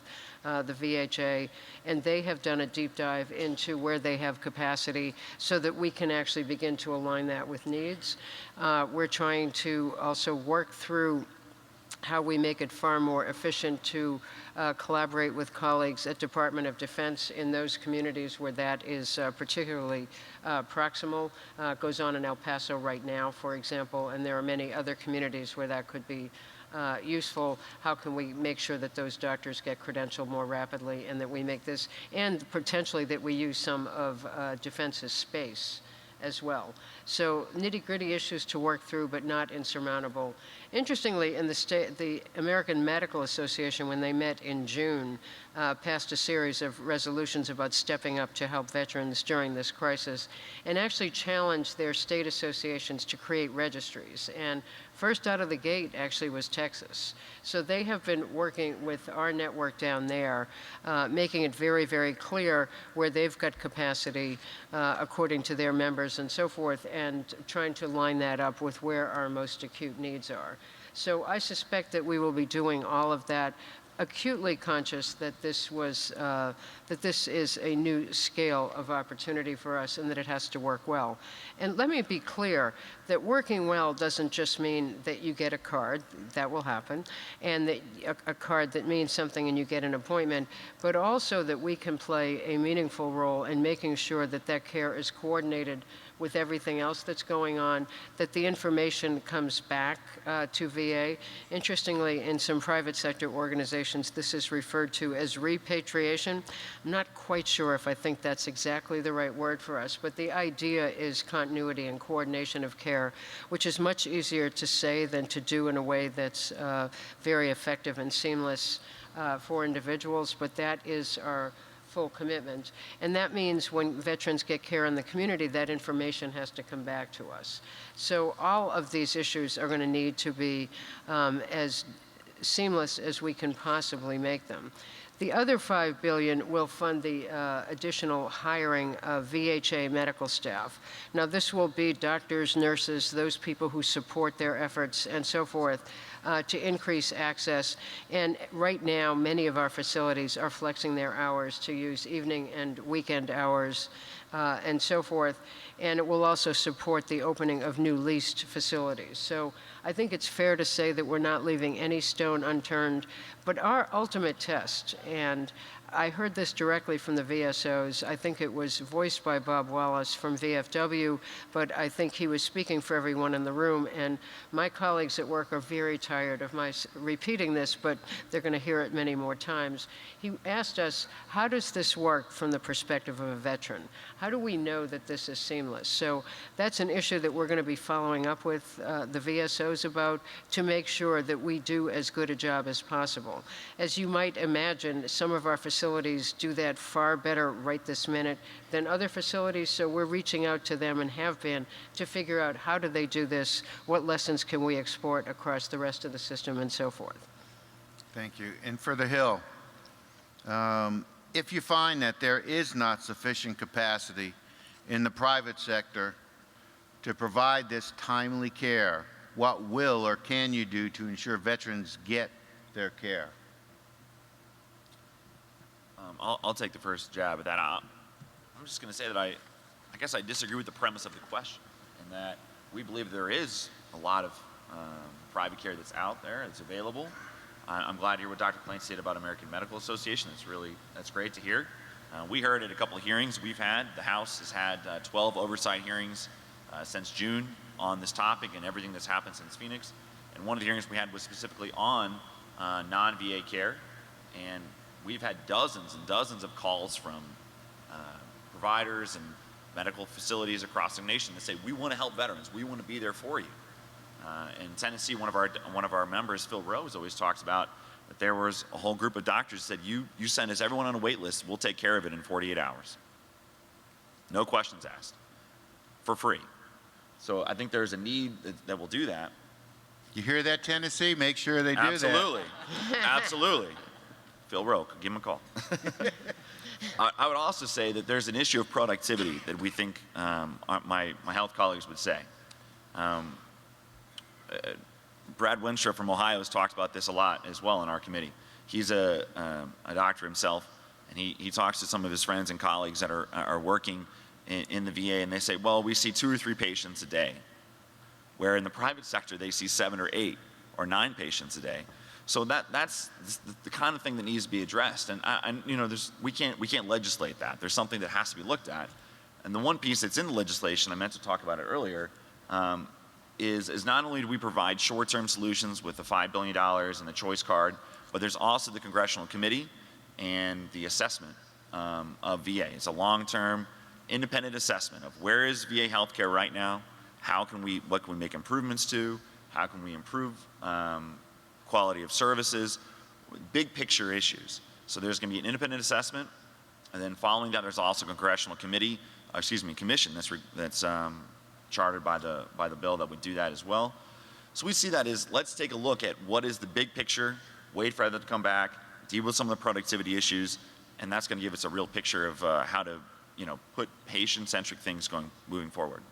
the VHA, and they have done a deep dive into where they have capacity so that we can actually begin to align that with needs. We're trying to also work through how we make it far more efficient to collaborate with colleagues at Department of Defense in those communities where that is particularly proximal. Goes on in El Paso right now, for example, and there are many other communities where that could be useful. How can we make sure that those doctors get credentialed more rapidly, and that we make this, and potentially that we use some of Defense's space as well. So nitty-gritty issues to work through, but not insurmountable. Interestingly, in the American Medical Association, when they met in June, passed a series of resolutions about stepping up to help veterans during this crisis, and actually challenged their state associations to create registries. And first out of the gate actually was Texas. So they have been working with our network down there, making it very, very clear where they've got capacity according to their members and so forth, and trying to line that up with where our most acute needs are. So I suspect that we will be doing all of that, acutely conscious that this is a new scale of opportunity for us and that it has to work well. And let me be clear that working well doesn't just mean that you get a card, that will happen, and that a card that means something and you get an appointment, but also that we can play a meaningful role in making sure that that care is coordinated with everything else that's going on, that the information comes back to VA. Interestingly, in some private sector organizations, this is referred to as repatriation. I'm not quite sure if I think that's exactly the right word for us, but the idea is continuity and coordination of care, which is much easier to say than to do in a way that's very effective and seamless for individuals, but that is our full commitment. And that means when veterans get care in the community, that information has to come back to us. So all of these issues are going to need to be as seamless as we can possibly make them. The other $5 billion will fund the additional hiring of VHA medical staff. Now, this will be doctors, nurses, those people who support their efforts, and so forth, to increase access. And right now, many of our facilities are flexing their hours to use evening and weekend hours and so forth. And it will also support the opening of new leased facilities. So I think it's fair to say that we're not leaving any stone unturned. But our ultimate test, and I heard this directly from the VSOs. I think it was voiced by Bob Wallace from VFW, but I think he was speaking for everyone in the room. And my colleagues at work are very tired of my repeating this, but they're going to hear it many more times. He asked us, how does this work from the perspective of a veteran? How do we know that this is seamless? So that's an issue that we're going to be following up with the VSOs about to make sure that we do as good a job as possible. As you might imagine, some of our facilities do that far better right this minute than other facilities, so we're reaching out to them and have been to figure out how do they do this, what lessons can we export across the rest of the system, and so forth. Thank you. And for the Hill, if you find that there is not sufficient capacity in the private sector to provide this timely care, what will or can you do to ensure veterans get their care? I'll take the first jab at that. I'm just going to say that I guess I disagree with the premise of the question, in that we believe there is a lot of private care that's out there, that's available. I'm glad to hear what Dr. Clancy said about American Medical Association. That's great to hear. We heard at a couple of hearings we've had. The House has had 12 oversight hearings since June on this topic and everything that's happened since Phoenix. And one of the hearings we had was specifically on non-VA care. And we've had dozens and dozens of calls from providers and medical facilities across the nation that say, we want to help veterans. We want to be there for you. In Tennessee, one of our members, Phil Rose, always talks about that there was a whole group of doctors that said, you send us everyone on a wait list, we'll take care of it in 48 hours. No questions asked. For free. So I think there's a need that will do that. You hear that, Tennessee? Make sure they do Absolutely. Absolutely. Phil Roke, give him a call. I would also say that there's an issue of productivity that we think my health colleagues would say. Brad Winstrup from Ohio has talked about this a lot as well in our committee. He's a doctor himself, and he talks to some of his friends and colleagues that are working in the VA, and they say, well, we see 2 or 3 patients a day, where in the private sector they see 7 or 8 or 9 patients a day. So that's the kind of thing that needs to be addressed. And you know, we can't legislate that. There's something that has to be looked at. And the one piece that's in the legislation, I meant to talk about it earlier, is not only do we provide short-term solutions with the $5 billion and the choice card, but there's also the congressional committee and the assessment of VA. It's a long-term independent assessment of where is VA healthcare right now, what can we make improvements to, how can we improve quality of services, big picture issues. So there's going to be an independent assessment, and then following that, there's also a congressional commission that's chartered by the bill that would do that as well. So we see that as, let's take a look at what is the big picture, wait for that to come back, deal with some of the productivity issues, and that's going to give us a real picture of how to, put patient-centric things moving forward.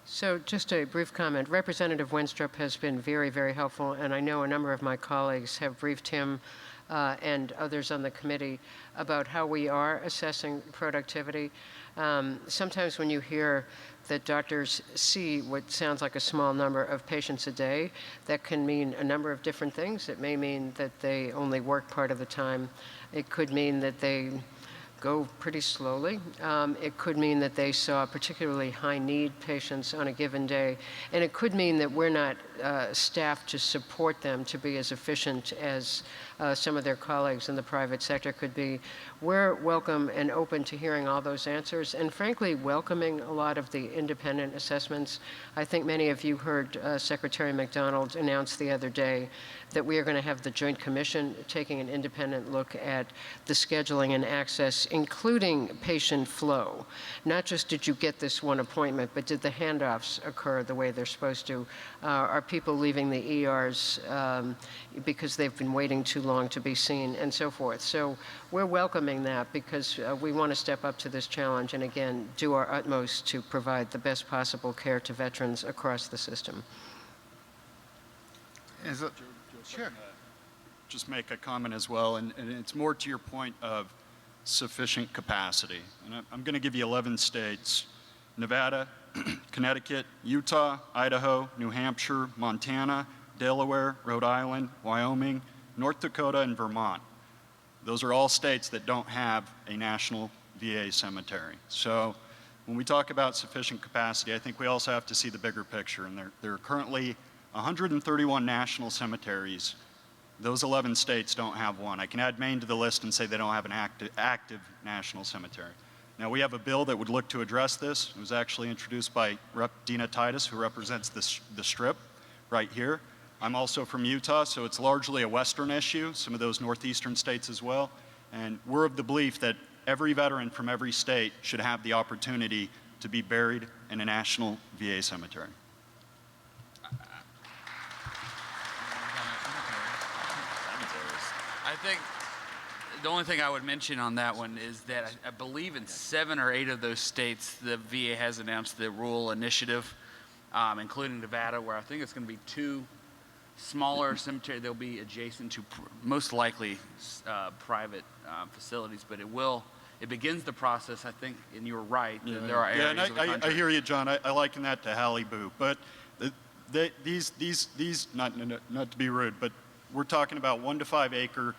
So just a brief comment. Representative Wenstrup has been very, very helpful, and I know a number of my colleagues have briefed him and others on the committee about how we are assessing productivity. Sometimes when you hear that doctors see what sounds like a small number of patients a day, that can mean a number of different things. It may mean that they only work part of the time. It could mean that they go pretty slowly. It could mean that they saw particularly high-need patients on a given day, and it could mean that we're not staffed to support them to be as efficient as some of their colleagues in the private sector could be. We're welcome and open to hearing all those answers, and frankly, welcoming a lot of the independent assessments. I think many of you heard Secretary McDonald announce the other day that we are going to have the Joint Commission taking an independent look at the scheduling and access, including patient flow. Not just did you get this one appointment, but did the handoffs occur the way they're supposed to? Are people leaving the ERs because they've been waiting too long to be seen, and so forth? So we're welcoming that because we want to step up to this challenge and, again, do our utmost to provide the best possible care to veterans across the system. Sure. Just make a comment as well, and it's more to your point of sufficient capacity. And I'm going to give you 11 states: Nevada, Connecticut, Utah, Idaho, New Hampshire, Montana, Delaware, Rhode Island, Wyoming, North Dakota, and Vermont. Those are all states that don't have a national VA cemetery. So when we talk about sufficient capacity, I think we also have to see the bigger picture. And there are currently 131 national cemeteries. Those 11 states don't have one. I can add Maine to the list and say they don't have an active national cemetery. Now, we have a bill that would look to address this. It was actually introduced by Rep. Dina Titus, who represents the Strip right here. I'm also from Utah, so it's largely a Western issue, some of those northeastern states as well. And we're of the belief that every veteran from every state should have the opportunity to be buried in a national VA cemetery. I think the only thing I would mention on that one is that I believe in 7 or 8 of those states, the VA has announced the rural initiative, including Nevada, where I think it's going to be 2 smaller cemeteries. They'll be adjacent to most likely private facilities, but it begins the process, I think, and you're right, that there are areas and of the country. I hear you, John. I liken that to Halibut, but these not to be rude, but we're talking about 1 to 5 acre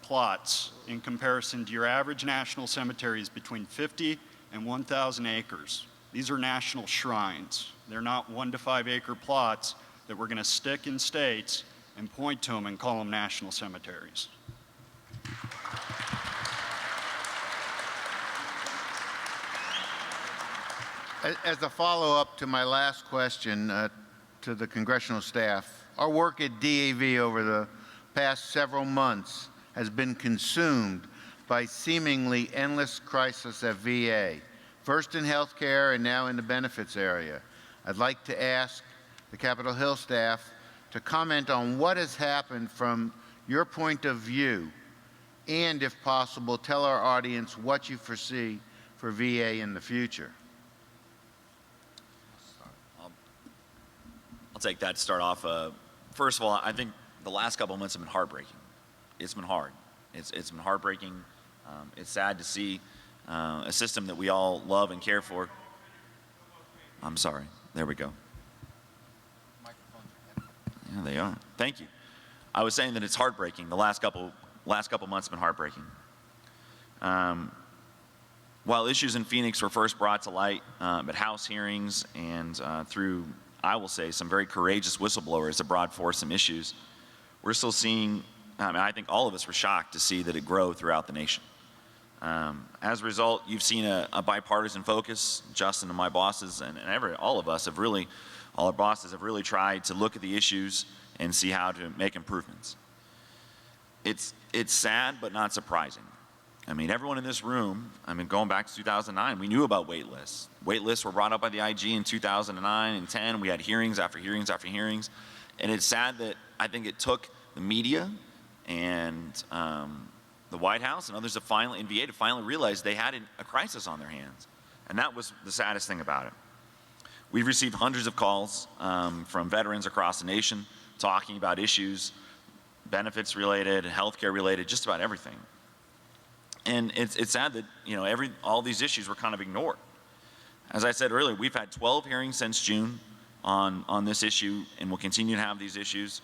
plots in comparison to your average national cemeteries between 50 and 1,000 acres. These are national shrines. They're not 1 to 5 acre plots that we're going to stick in states and point to them and call them national cemeteries. As a follow-up to my last question to the congressional staff, our work at DAV over the past several months has been consumed by seemingly endless crisis at VA, first in healthcare and now in the benefits area. I'd like to ask the Capitol Hill staff to comment on what has happened from your point of view, and if possible, tell our audience what you foresee for VA in the future. I'll take that to start off. First of all, I think the last couple of months have been heartbreaking. It's been hard. It's been heartbreaking. It's sad to see a system that we all love and care for. I'm sorry. There we go. Yeah, they are. Thank you. I was saying that it's heartbreaking. The last couple months have been heartbreaking. While issues in Phoenix were first brought to light at House hearings and through, I will say, some very courageous whistleblowers that brought forth some issues, we're still seeing, I think all of us were shocked to see that it grow throughout the nation. As a result, you've seen a bipartisan focus. Justin and my bosses and all of us have really, all our bosses have really tried to look at the issues and see how to make improvements. It's sad but not surprising. I mean, everyone in this room, I mean, going back to 2009, we knew about wait lists. Wait lists were brought up by the IG in 2009 and 10. We had hearings after hearings after hearings. And it's sad that I think it took the media and the White House and others in VA to finally realize they had a crisis on their hands. And that was the saddest thing about it. We've received hundreds of calls from veterans across the nation talking about issues, benefits related, healthcare related, just about everything. And it's sad that, you know, all these issues were kind of ignored. As I said earlier, we've had 12 hearings since June on this issue, and we'll continue to have these issues.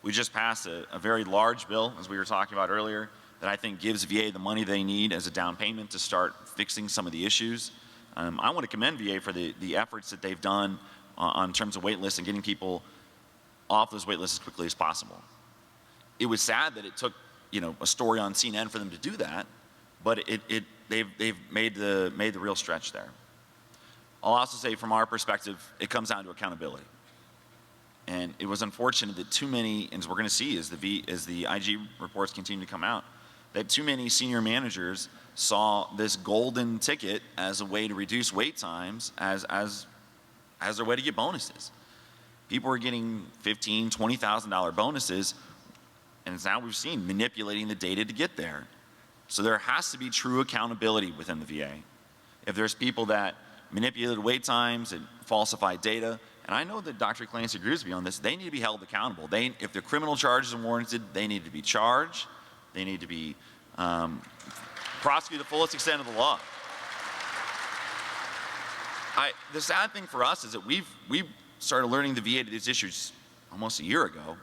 We just passed a very large bill, as we were talking about earlier, that I think gives VA the money they need as a down payment to start fixing some of the issues. I want to commend VA for the efforts that they've done on terms of wait lists and getting people off those wait lists as quickly as possible. It was sad that it took, you know, a story on CNN for them to do that, but they've made the real stretch there. I'll also say, from our perspective, it comes down to accountability. And it was unfortunate that too many, as we're going to see as the IG reports continue to come out, that too many senior managers saw this golden ticket as a way to reduce wait times as their way to get bonuses. People were getting $15,000, $20,000 bonuses, and it's now we've seen manipulating the data to get there. So there has to be true accountability within the VA. If there's people that manipulated wait times and falsified data, and I know that Dr. Clancy agrees with me on this, they need to be held accountable. If their criminal charges are warranted, they need to be charged. They need to be prosecuted to the fullest extent of the law. The sad thing for us is that we started learning the VA to these issues almost a year ago,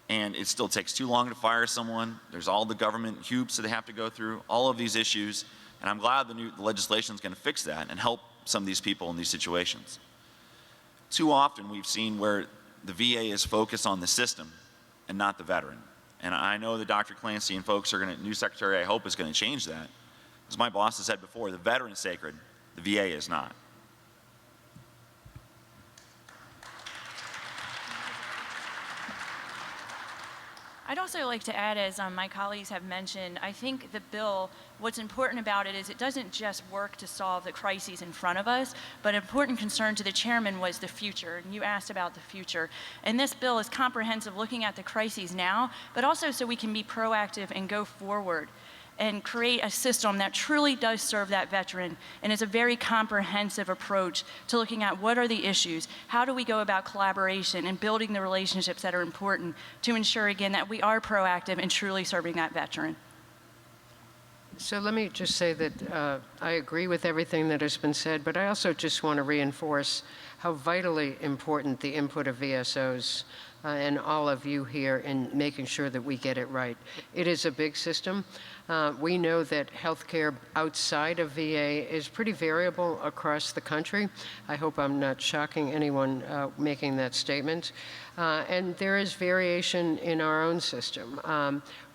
and it still takes too long to fire someone. There's all the government hoops that they have to go through, all of these issues, and I'm glad the legislation is going to fix that and help some of these people in these situations. Too often we've seen where the VA is focused on the system and not the veteran. And I know that Dr. Clancy and folks are going to, new secretary, I hope, is going to change that. As my boss has said before, the veteran is sacred, the VA is not. I'd also like to add, as my colleagues have mentioned, I think the bill, what's important about it is it doesn't just work to solve the crises in front of us, but an important concern to the chairman was the future, and you asked about the future. And this bill is comprehensive, looking at the crises now, but also so we can be proactive and go forward and create a system that truly does serve that veteran, and is a very comprehensive approach to looking at what are the issues, how do we go about collaboration and building the relationships that are important to ensure, again, that we are proactive and truly serving that veteran. So let me just say that I agree with everything that has been said, but I also just want to reinforce how vitally important the input of VSOs and all of you here in making sure that we get it right. It is a big system. We know that healthcare outside of VA is pretty variable across the country. I hope I'm not shocking anyone making that statement. And there is variation in our own system.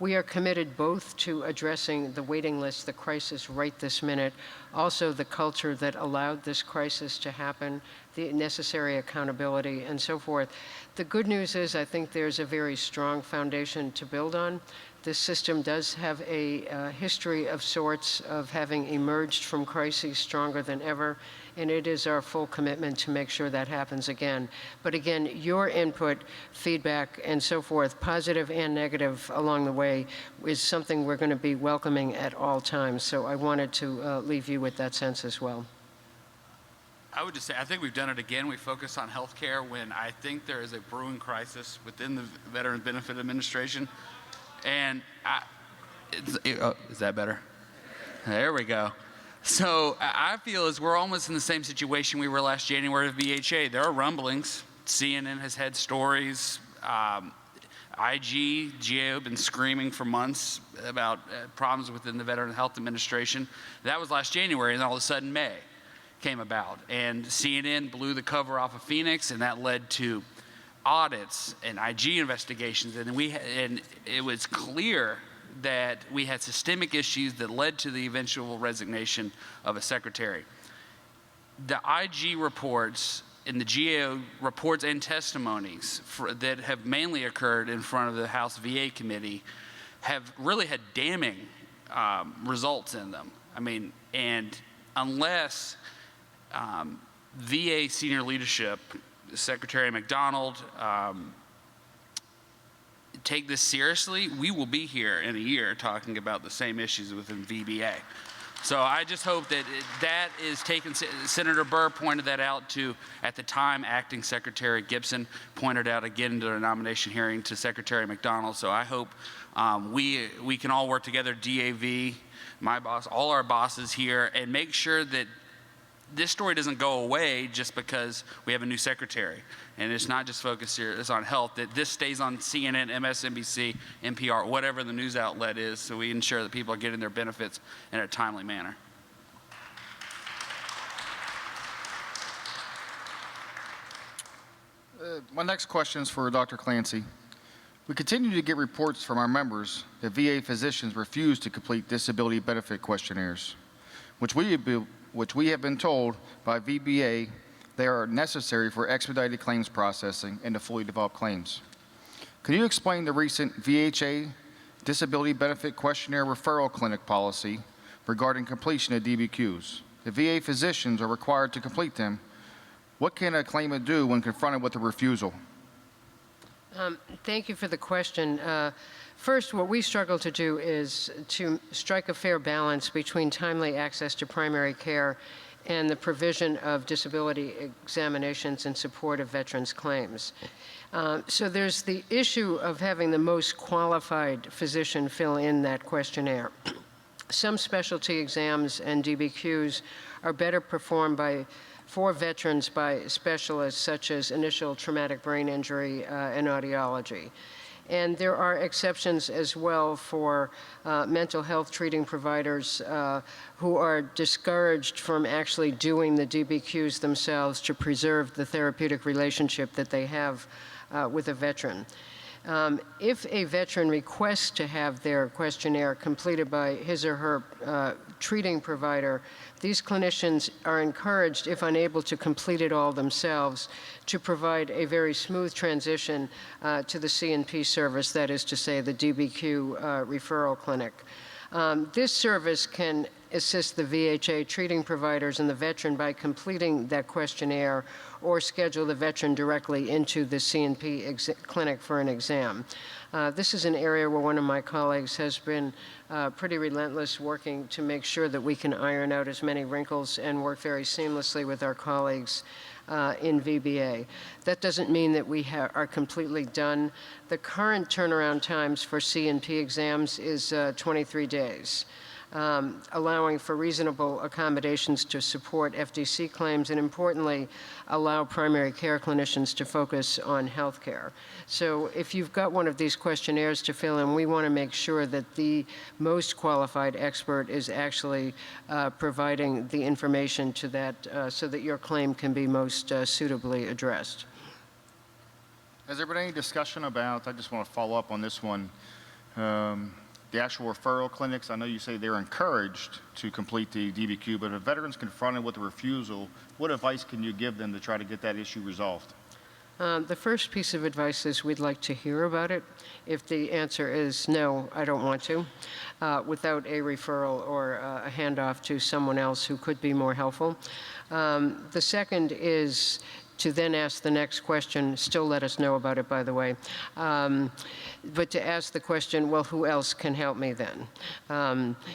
We are committed both to addressing the waiting list, the crisis right this minute, also the culture that allowed this crisis to happen, the necessary accountability, and so forth. The good news is I think there's a very strong foundation to build on. This system does have a history of sorts of having emerged from crises stronger than ever, and it is our full commitment to make sure that happens again. But again, your input, feedback, and so forth, positive and negative along the way, is something we're going to be welcoming at all times. So I wanted to leave you with that sense as well. I would just say, I think we've done it again. We focus on healthcare when I think there is a brewing crisis within the Veterans Benefit Administration. And is that better? There we go. So I feel as we're almost in the same situation we were last January with VHA. There are rumblings. CNN has had stories. IG, GAO have been screaming for months about problems within the Veterans Health Administration. That was last January, and all of a sudden May came about. And CNN blew the cover off of Phoenix, and that led to audits and IG investigations, and it was clear that we had systemic issues that led to the eventual resignation of a secretary. The IG reports and the GAO reports and testimonies that have mainly occurred in front of the House VA committee have really had damning results in them. I mean, and unless VA senior leadership, Secretary McDonald, take this seriously, we will be here in a year talking about the same issues within VBA. So I just hope that that is taken. Senator Burr pointed that out to, at the time, Acting Secretary Gibson pointed out again in the nomination hearing to Secretary McDonald. So I hope we can all work together, DAV, my boss, all our bosses here, and make sure that this story doesn't go away just because we have a new secretary. And it's not just focused here, it's on health, that this stays on CNN, MSNBC, NPR, whatever the news outlet is, so we ensure that people are getting their benefits in a timely manner. My next question is for Dr. Clancy. We continue to get reports from our members that VA physicians refuse to complete disability benefit questionnaires, which we have been told by VBA they are necessary for expedited claims processing and to fully develop claims. Can you explain the recent VHA disability benefit questionnaire referral clinic policy regarding completion of DBQs? The VA physicians are required to complete them. What can a claimant do when confronted with a refusal? Thank you for the question. First, what we struggle to do is to strike a fair balance between timely access to primary care and the provision of disability examinations in support of veterans' claims. So there's the issue of having the most qualified physician fill in that questionnaire. Some specialty exams and DBQs are better performed for veterans by specialists such as initial traumatic brain injury and audiology. And there are exceptions as well for mental health treating providers who are discouraged from actually doing the DBQs themselves to preserve the therapeutic relationship that they have with a veteran. If a veteran requests to have their questionnaire completed by his or her treating provider, these clinicians are encouraged, if unable to complete it all themselves, to provide a very smooth transition to the C&P service, that is to say, the DBQ referral clinic. This service can assist the VHA treating providers and the veteran by completing that questionnaire or schedule the veteran directly into the C&P clinic for an exam. This is an area where one of my colleagues has been pretty relentless working to make sure that we can iron out as many wrinkles and work very seamlessly with our colleagues in VBA. That doesn't mean that we are completely done. The current turnaround times for C&P exams is 23 days. Allowing for reasonable accommodations to support FDC claims, and importantly, allow primary care clinicians to focus on health care. So if you've got one of these questionnaires to fill in, we want to make sure that the most qualified expert is actually providing the information to that so that your claim can be most suitably addressed. Has there been any discussion about, I just want to follow up on this one, the actual referral clinics? I know you say they're encouraged to complete the DBQ, but if a veteran's confronted with a refusal, what advice can you give them to try to get that issue resolved? The first piece of advice is we'd like to hear about it. If the answer is no, I don't want to, without a referral or a handoff to someone else who could be more helpful. The second is to then ask the next question, still let us know about it, by the way, but to ask the question, well, who else can help me then?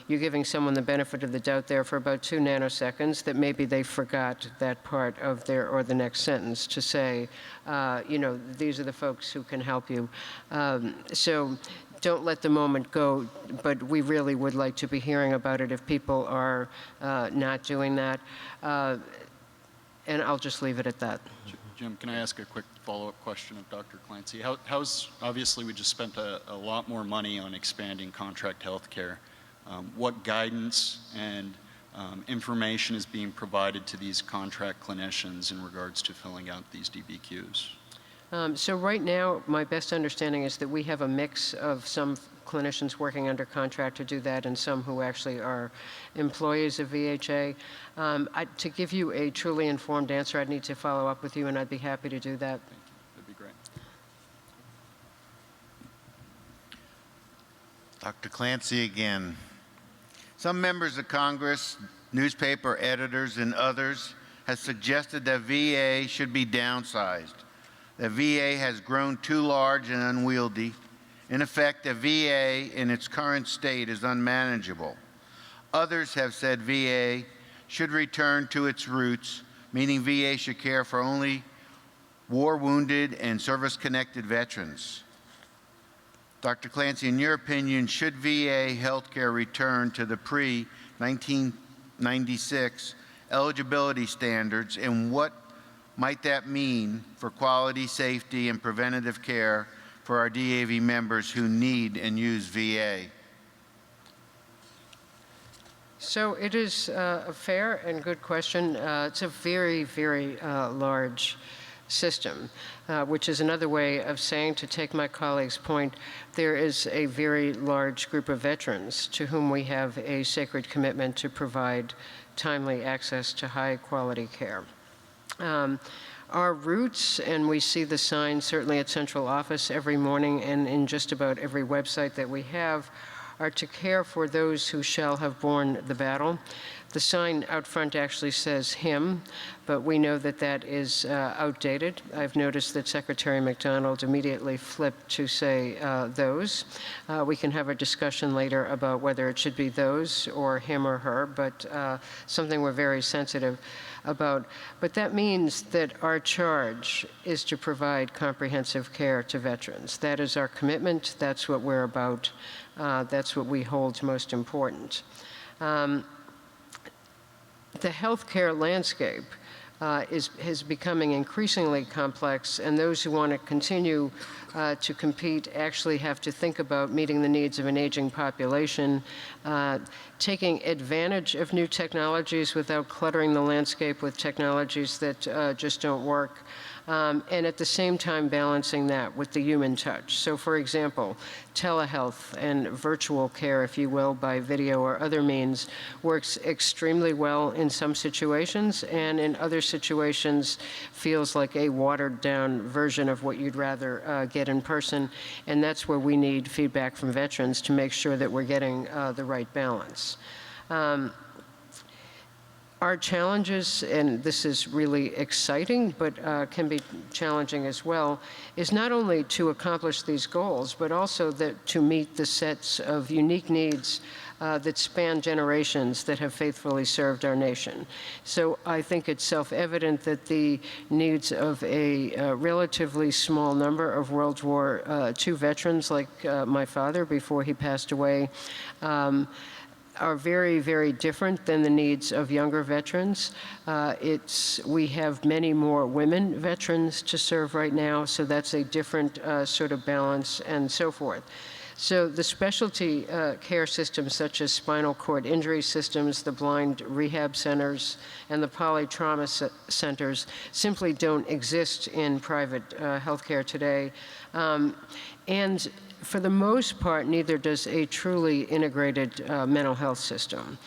You're giving someone the benefit of the doubt there for about 2 nanoseconds that maybe they forgot that part of their, or the next sentence to say, you know, these are the folks who can help you. So don't let the moment go, but we really would like to be hearing about it if people are not doing that. And I'll just leave it at that. Jim, can I ask a quick follow-up question of Dr. Clancy? Obviously, we just spent a lot more money on expanding contract health care. What guidance and information is being provided to these contract clinicians in regards to filling out these DBQs? So right now, my best understanding is that we have a mix of some clinicians working under contract to do that and some who actually are employees of VHA. To give you a truly informed answer, I'd need to follow up with you, and I'd be happy to do that. That'd be great. Dr. Clancy again. Some members of Congress, newspaper editors, and others have suggested that VA should be downsized, that VA has grown too large and unwieldy. In effect, the VA in its current state is unmanageable. Others have said VA should return to its roots, meaning VA should care for only war-wounded and service-connected veterans. Dr. Clancy, in your opinion, should VA healthcare return to the pre-1996 eligibility standards, and what might that mean for quality, safety, and preventative care for our DAV members who need and use VA? So it is a fair and good question. It's a very, very large system, which is another way of saying, to take my colleague's point, there is a very large group of veterans to whom we have a sacred commitment to provide timely access to high-quality care. Our roots, and we see the sign certainly at central office every morning and in just about every website that we have, are to care for those who shall have borne the battle. The sign out front actually says him, but we know that that is outdated. I've noticed that Secretary McDonald immediately flipped to say those. We can have a discussion later about whether it should be those or him or her, but something we're very sensitive about. But that means that our charge is to provide comprehensive care to veterans. That is our commitment. That's what we're about. That's what we hold most important. The healthcare landscape is becoming increasingly complex, and those who want to continue to compete actually have to think about meeting the needs of an aging population, taking advantage of new technologies without cluttering the landscape with technologies that just don't work, and at the same time balancing that with the human touch. So for example, telehealth and virtual care, if you will, by video or other means, works extremely well in some situations, and in other situations feels like a watered-down version of what you'd rather get in person, and that's where we need feedback from veterans to make sure that we're getting the right balance. Our challenges, and this is really exciting, but can be challenging as well, is not only to accomplish these goals, but also to meet the sets of unique needs that span generations that have faithfully served our nation. So I think it's self-evident that the needs of a relatively small number of World War II veterans, like my father before he passed away, are very, very different than the needs of younger veterans. We have many more women veterans to serve right now, so that's a different sort of balance and so forth. So the specialty care systems such as spinal cord injury systems, the blind rehab centers, and the polytrauma centers simply don't exist in private healthcare today. And for the most part, neither does a truly integrated mental health system.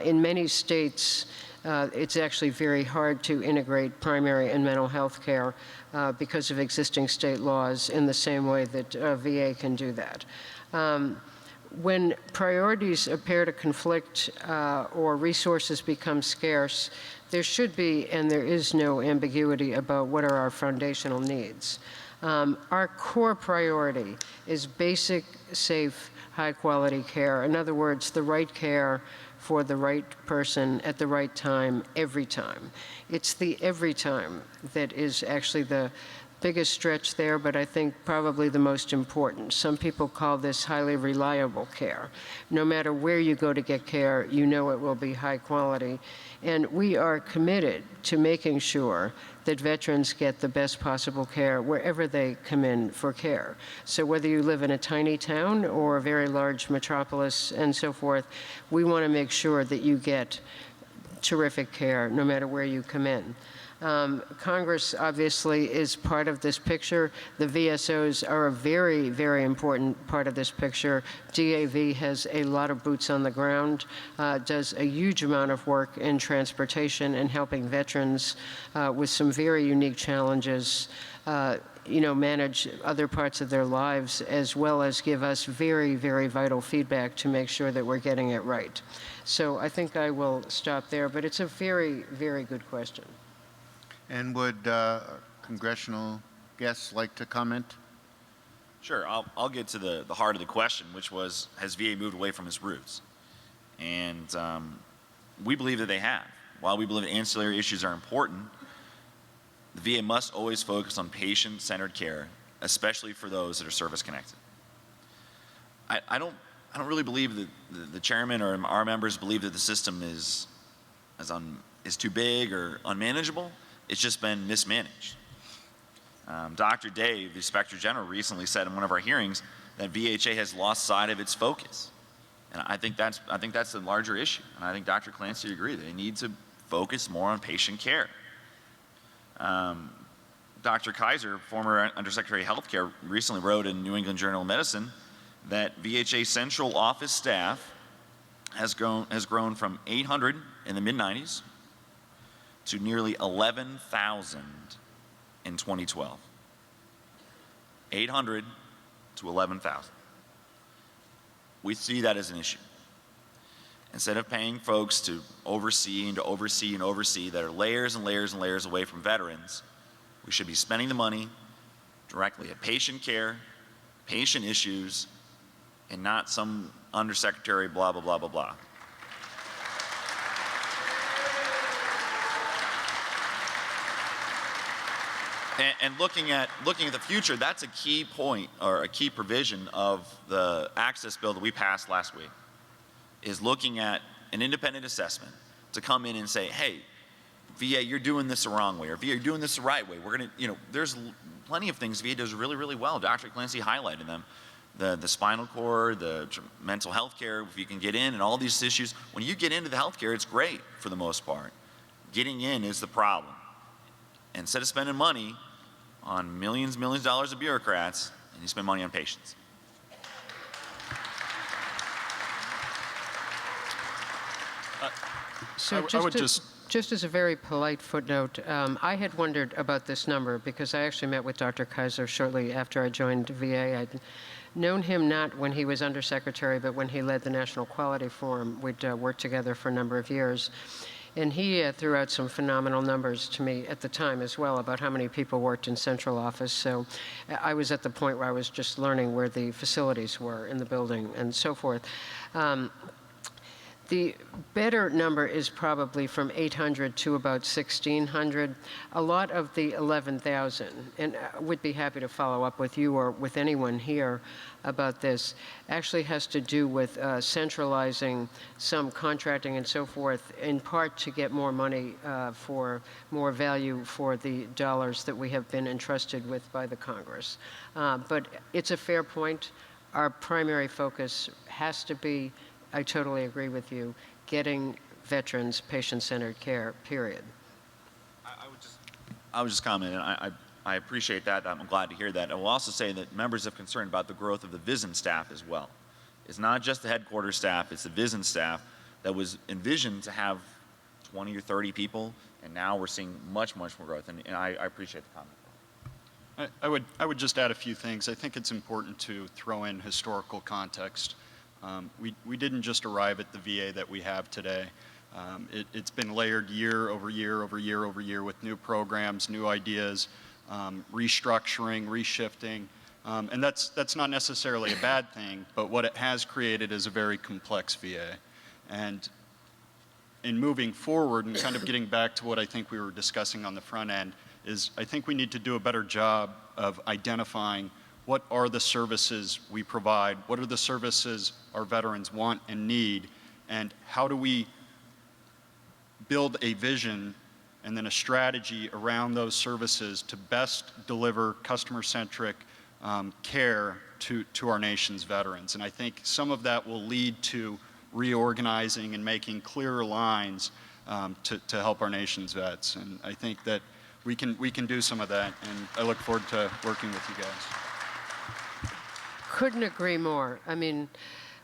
In many states, it's actually very hard to integrate primary and mental health care because of existing state laws in the same way that VA can do that. When priorities appear to conflict or resources become scarce, there should be and there is no ambiguity about what are our foundational needs. Our core priority is basic, safe, high-quality care. In other words, the right care for the right person at the right time, every time. It's the every time that is actually the biggest stretch there, but I think probably the most important. Some people call this highly reliable care. No matter where you go to get care, you know it will be high quality. And we are committed to making sure that veterans get the best possible care wherever they come in for care. So whether you live in a tiny town or a very large metropolis and so forth, we want to make sure that you get terrific care no matter where you come in. Congress obviously is part of this picture. The VSOs are a very, very important part of this picture. DAV has a lot of boots on the ground, does a huge amount of work in transportation and helping veterans with some very unique challenges, manage other parts of their lives, as well as give us very, very vital feedback to make sure that we're getting it right. So I think I will stop there, but it's a very, very good question. And would congressional guests like to comment? Sure, I'll get to the heart of the question, which was, has VA moved away from its roots? And we believe that they have. While we believe ancillary issues are important, the VA must always focus on patient-centered care, especially for those that are service-connected. I don't really believe that the chairman or our members believe that the system is too big or unmanageable. It's just been mismanaged. Dr. Dave, the Inspector General, recently said in one of our hearings that VHA has lost sight of its focus. And I think that's a larger issue. And I think Dr. Clancy would agree that they need to focus more on patient care. Dr. Kaiser, former Undersecretary of Healthcare, recently wrote in New England Journal of Medicine that VHA central office staff has grown from 800 in the mid-90s to nearly 11,000 in 2012. 800 to 11,000. We see that as an issue. Instead of paying folks to oversee and to oversee and oversee that are layers and layers and layers away from veterans, we should be spending the money directly at patient care, patient issues, and not some undersecretary blah, blah, blah, blah, blah. And looking at the future, that's a key point or a key provision of the access bill that we passed last week, is looking at an independent assessment to come in and say, hey, VA, you're doing this the wrong way, or VA, you're doing this the right way. We're going to, there's plenty of things VA does really, really well. Dr. Clancy highlighted them. The spinal cord, the mental health care, if you can get in, and all these issues. When you get into the health care, it's great for the most part. Getting in is the problem. Instead of spending money on millions of dollars of bureaucrats, and you spend money on patients. So just as a very polite footnote, I had wondered about this number because I actually met with Dr. Kaiser shortly after I joined VA. I'd known him not when he was undersecretary, but when he led the National Quality Forum. We'd worked together for a number of years. And he threw out some phenomenal numbers to me at the time as well about how many people worked in central office. So I was at the point where I was just learning where the facilities were in the building and so forth. The better number is probably from 800 to about 1,600. A lot of the 11,000, and I would be happy to follow up with you or with anyone here about this, actually has to do with centralizing some contracting and so forth, in part to get more money for more value for the dollars that we have been entrusted with by the Congress. But it's a fair point. Our primary focus has to be, I totally agree with you, getting veterans patient-centered care, period. I would just comment, and I appreciate that. I'm glad to hear that. I will also say that members have concern about the growth of the VISN staff as well. It's not just the headquarters staff, it's the VISN staff that was envisioned to have 20 or 30 people, and now we're seeing much, much more growth, and I appreciate the comment. I would just add a few things. I think it's important to throw in historical context. We didn't just arrive at the VA that we have today. It's been layered year over year over year over year with new programs, new ideas, restructuring, reshifting. And that's not necessarily a bad thing, but what it has created is a very complex VA. And in moving forward and kind of getting back to what I think we were discussing on the front end is I think we need to do a better job of identifying what are the services we provide, what are the services our veterans want and need, and how do we build a vision and then a strategy around those services to best deliver customer-centric care to our nation's veterans. And I think some of that will lead to reorganizing and making clearer lines to help our nation's vets. And I think that we can do some of that, and I look forward to working with you guys. Couldn't agree more. I mean,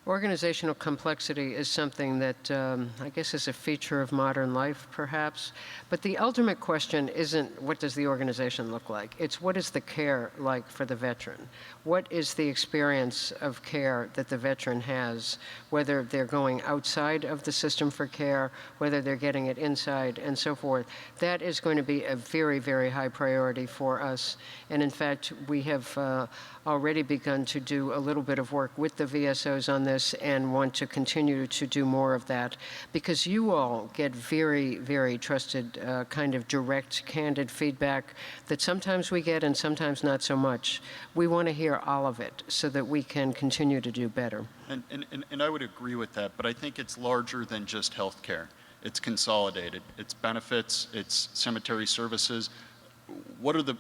organizational complexity is something that I guess is a feature of modern life, perhaps. But the ultimate question isn't what does the organization look like? It's what is the care like for the veteran? What is the experience of care that the veteran has, whether they're going outside of the system for care, whether they're getting it inside, and so forth. That is going to be a very, very high priority for us. And in fact, we have already begun to do a little bit of work with the VSOs on this and want to continue to do more of that because you all get very, very trusted kind of direct, candid feedback that sometimes we get and sometimes not so much. We want to hear all of it so that we can continue to do better. And I would agree with that, but I think it's larger than just healthcare. It's consolidated. It's benefits, it's cemetery services.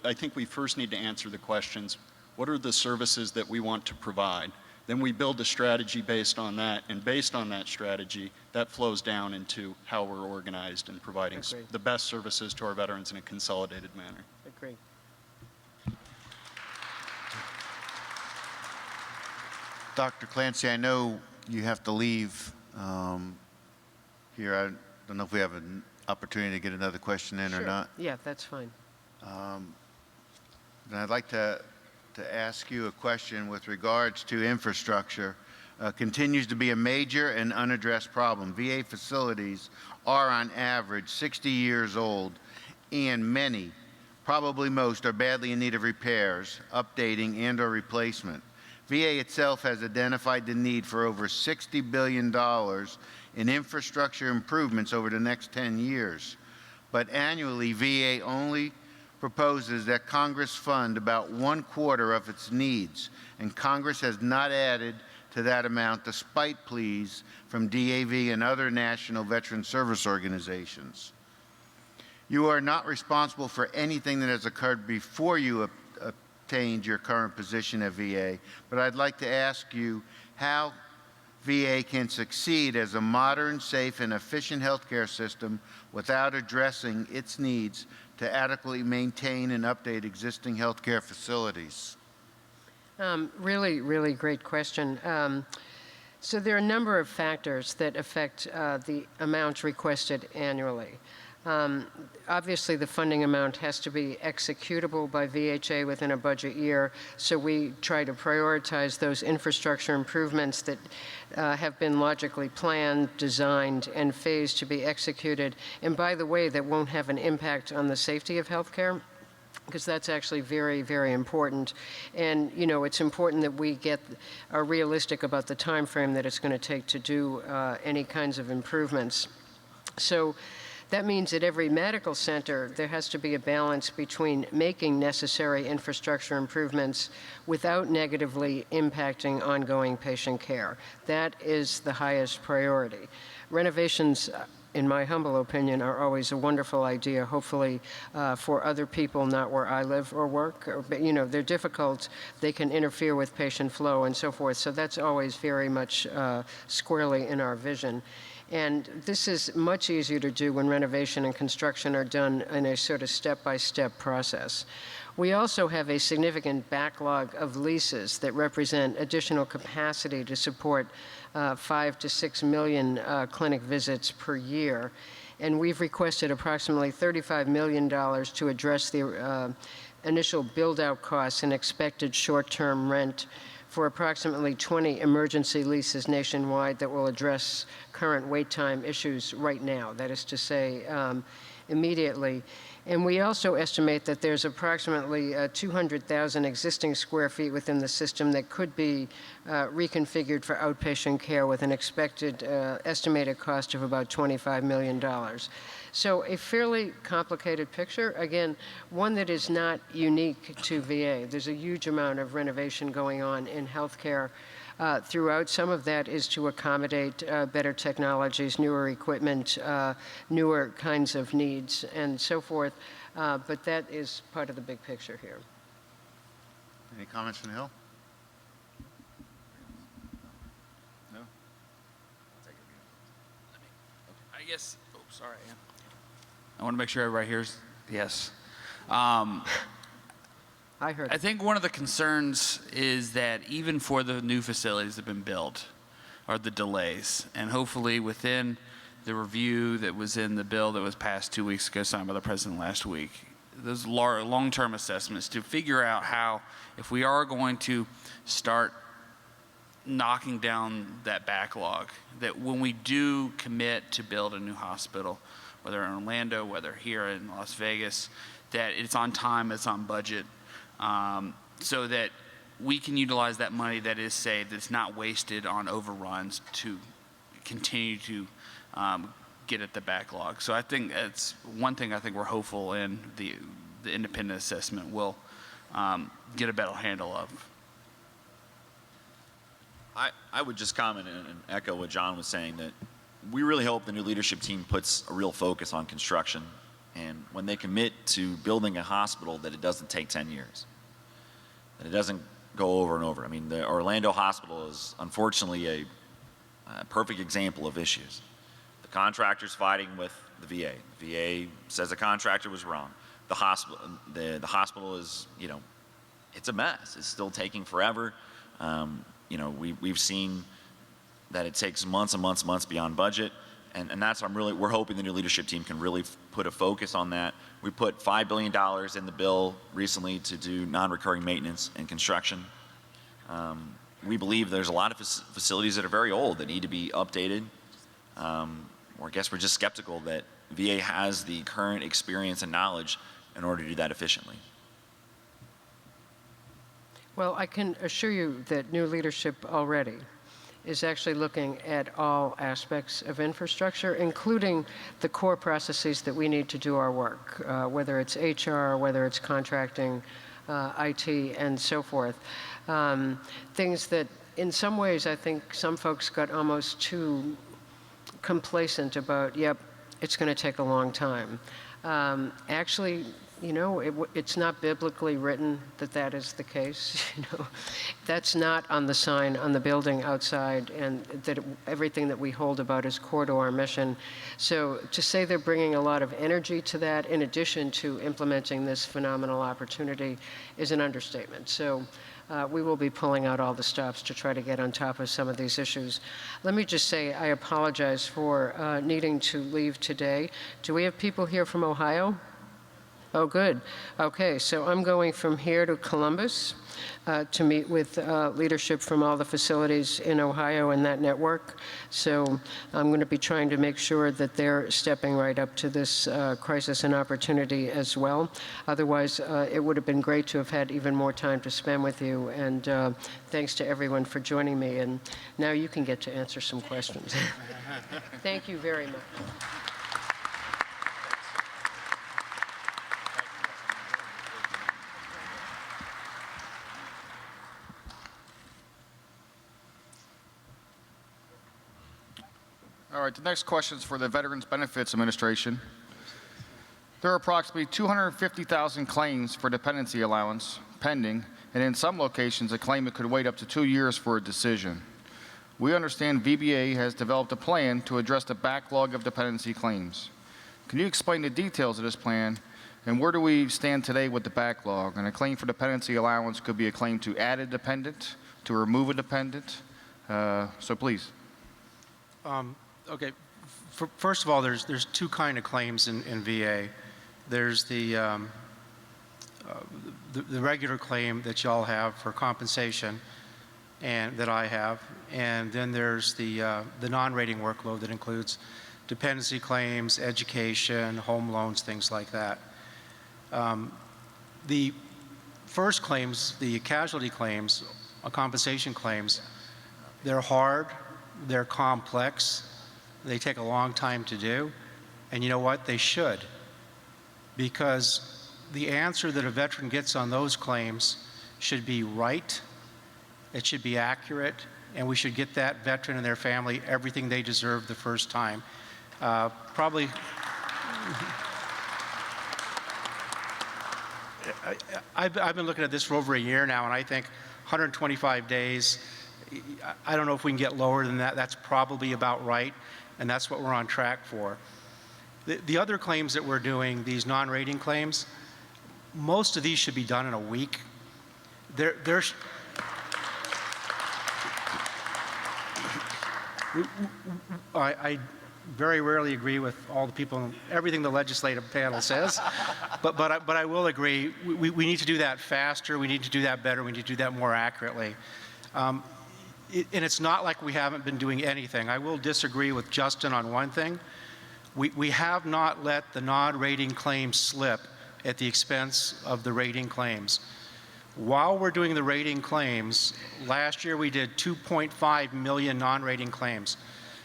I think we first need to answer the questions. What are the services that we want to provide? Then we build a strategy based on that, and based on that strategy, that flows down into how we're organized and providing Agreed. the best services to our veterans in a consolidated manner. Agree. Dr. Clancy, I know you have to leave here. I don't know if we have an opportunity to get another question in or not. Yeah, that's fine. And I'd like to ask you a question with regards to infrastructure. Continues to be a major and unaddressed problem. VA facilities are on average 60 years old, and many, probably most, are badly in need of repairs, updating, and or replacement. VA itself has identified the need for over $60 billion in infrastructure improvements over the next 10 years. But annually, VA only proposes that Congress fund about 1/4 of its needs, and Congress has not added to that amount despite pleas from DAV and other national veteran service organizations. You are not responsible for anything that has occurred before you obtained your current position at VA, but I'd like to ask you how VA can succeed as a modern, safe, and efficient healthcare system without addressing its needs to adequately maintain and update existing healthcare facilities? Really, really great question. So there are a number of factors that affect the amount requested annually. Obviously, the funding amount has to be executable by VHA within a budget year, so we try to prioritize those infrastructure improvements that have been logically planned, designed, and phased to be executed. And by the way, that won't have an impact on the safety of healthcare, because that's actually very, very important. And, you know, it's important that we are realistic about the time frame that it's going to take to do any kinds of improvements. So that means at every medical center, there has to be a balance between making necessary infrastructure improvements without negatively impacting ongoing patient care. That is the highest priority. Renovations, in my humble opinion, are always a wonderful idea, hopefully for other people, not where I live or work. But, you know, they're difficult. They can interfere with patient flow and so forth. So that's always very much squarely in our vision. And this is much easier to do when renovation and construction are done in a sort of step-by-step process. We also have a significant backlog of leases that represent additional capacity to support 5 to 6 million clinic visits per year. And we've requested approximately $35 million to address the initial build-out costs and expected short-term rent for approximately 20 emergency leases nationwide that will address current wait time issues right now, that is to say, immediately. And we also estimate that there's approximately 200,000 existing square feet within the system that could be reconfigured for outpatient care with an expected estimated cost of about $25 million. So a fairly complicated picture. Again, one that is not unique to VA. There's a huge amount of renovation going on in healthcare throughout. Some of that is to accommodate better technologies, newer equipment, newer kinds of needs, and so forth. But that is part of the big picture here. Any comments from the Hill? No? I guess, oh, sorry. I want to make sure everybody hears. Yes. I heard I it. think one of the concerns is that even for the new facilities that have been built are the delays. And hopefully within the review that was in the bill that was passed 2 weeks ago, signed by the president last week, those long-term assessments to figure out how, if we are going to start knocking down that backlog, that when we do commit to build a new hospital, whether in Orlando, whether here in Las Vegas, that it's on time, it's on budget, so that we can utilize that money that is saved, that's not wasted on overruns, to continue to get at the backlog. So I think that's one thing I think we're hopeful in the independent assessment will get a better handle of. I would just comment and echo what John was saying, that we really hope the new leadership team puts a real focus on construction, and when they commit to building a hospital, that it doesn't take 10 years, that it doesn't go over and over. I mean, the Orlando hospital is unfortunately a perfect example of issues. The contractor's fighting with the VA. The VA says the contractor was wrong. The hospital is, you know, it's a mess. It's still taking forever. You know, we've seen that it takes months and months and months beyond budget, and that's we're hoping the new leadership team can really put a focus on that. We put $5 billion in the bill recently to do non-recurring maintenance and construction. We believe there's a lot of facilities that are very old that need to be updated. Or I guess we're just skeptical that VA has the current experience and knowledge in order to do that efficiently. Well, I can assure you that new leadership already is actually looking at all aspects of infrastructure, including the core processes that we need to do our work, whether it's HR, whether it's contracting, IT, and so forth. Things that, in some ways, I think some folks got almost too complacent about, yep, it's going to take a long time. Actually, you know, it's not biblically written that that is the case. You know, that's not on the sign on the building outside, and that everything that we hold about is core to our mission. So to say they're bringing a lot of energy to that, in addition to implementing this phenomenal opportunity, is an understatement. So we will be pulling out all the stops to try to get on top of some of these issues. Let me just say I apologize for needing to leave today. Do we have people here from Ohio? Oh, good. Okay, so I'm going from here to Columbus to meet with leadership from all the facilities in Ohio in that network. So I'm going to be trying to make sure that they're stepping right up to this crisis and opportunity as well. Otherwise, it would have been great to have had even more time to spend with you. And thanks to everyone for joining me. And now you can get to answer some questions. Thank you very much. All right, the next question is for the Veterans Benefits Administration. There are approximately 250,000 claims for dependency allowance pending, and in some locations, a claimant could wait up to 2 years for a decision. We understand VBA has developed a plan to address the backlog of dependency claims. Can you explain the details of this plan, and where do we stand today with the backlog? And a claim for dependency allowance could be a claim to add a dependent, to remove a dependent. So please. Okay, first of all, there's two kind of claims in VA. There's the regular claim that y'all have for compensation, and that I have, and then there's the non-rating workload that includes dependency claims, education, home loans, things like that. The first claims, the casualty claims, compensation claims, they're hard, they're complex. They take a long time to do, and you know what? They should, because the answer that a veteran gets on those claims should be right, it should be accurate, and we should get that veteran and their family everything they deserve the first time. Probably, I've been looking at this for over a year now, and I think 125 days, I don't know if we can get lower than that. That's probably about right, and that's what we're on track for. The other claims that we're doing, these non-rating claims, most of these should be done in a week. There's I very rarely agree with all the people, everything the legislative panel says, but I will agree, we need to do that faster, we need to do that better, we need to do that more accurately. And it's not like we haven't been doing anything. I will disagree with Justin on one thing. We have not let the non-rating claims slip at the expense of the rating claims. While we're doing the rating claims, last year we did 2.5 million non-rating claims.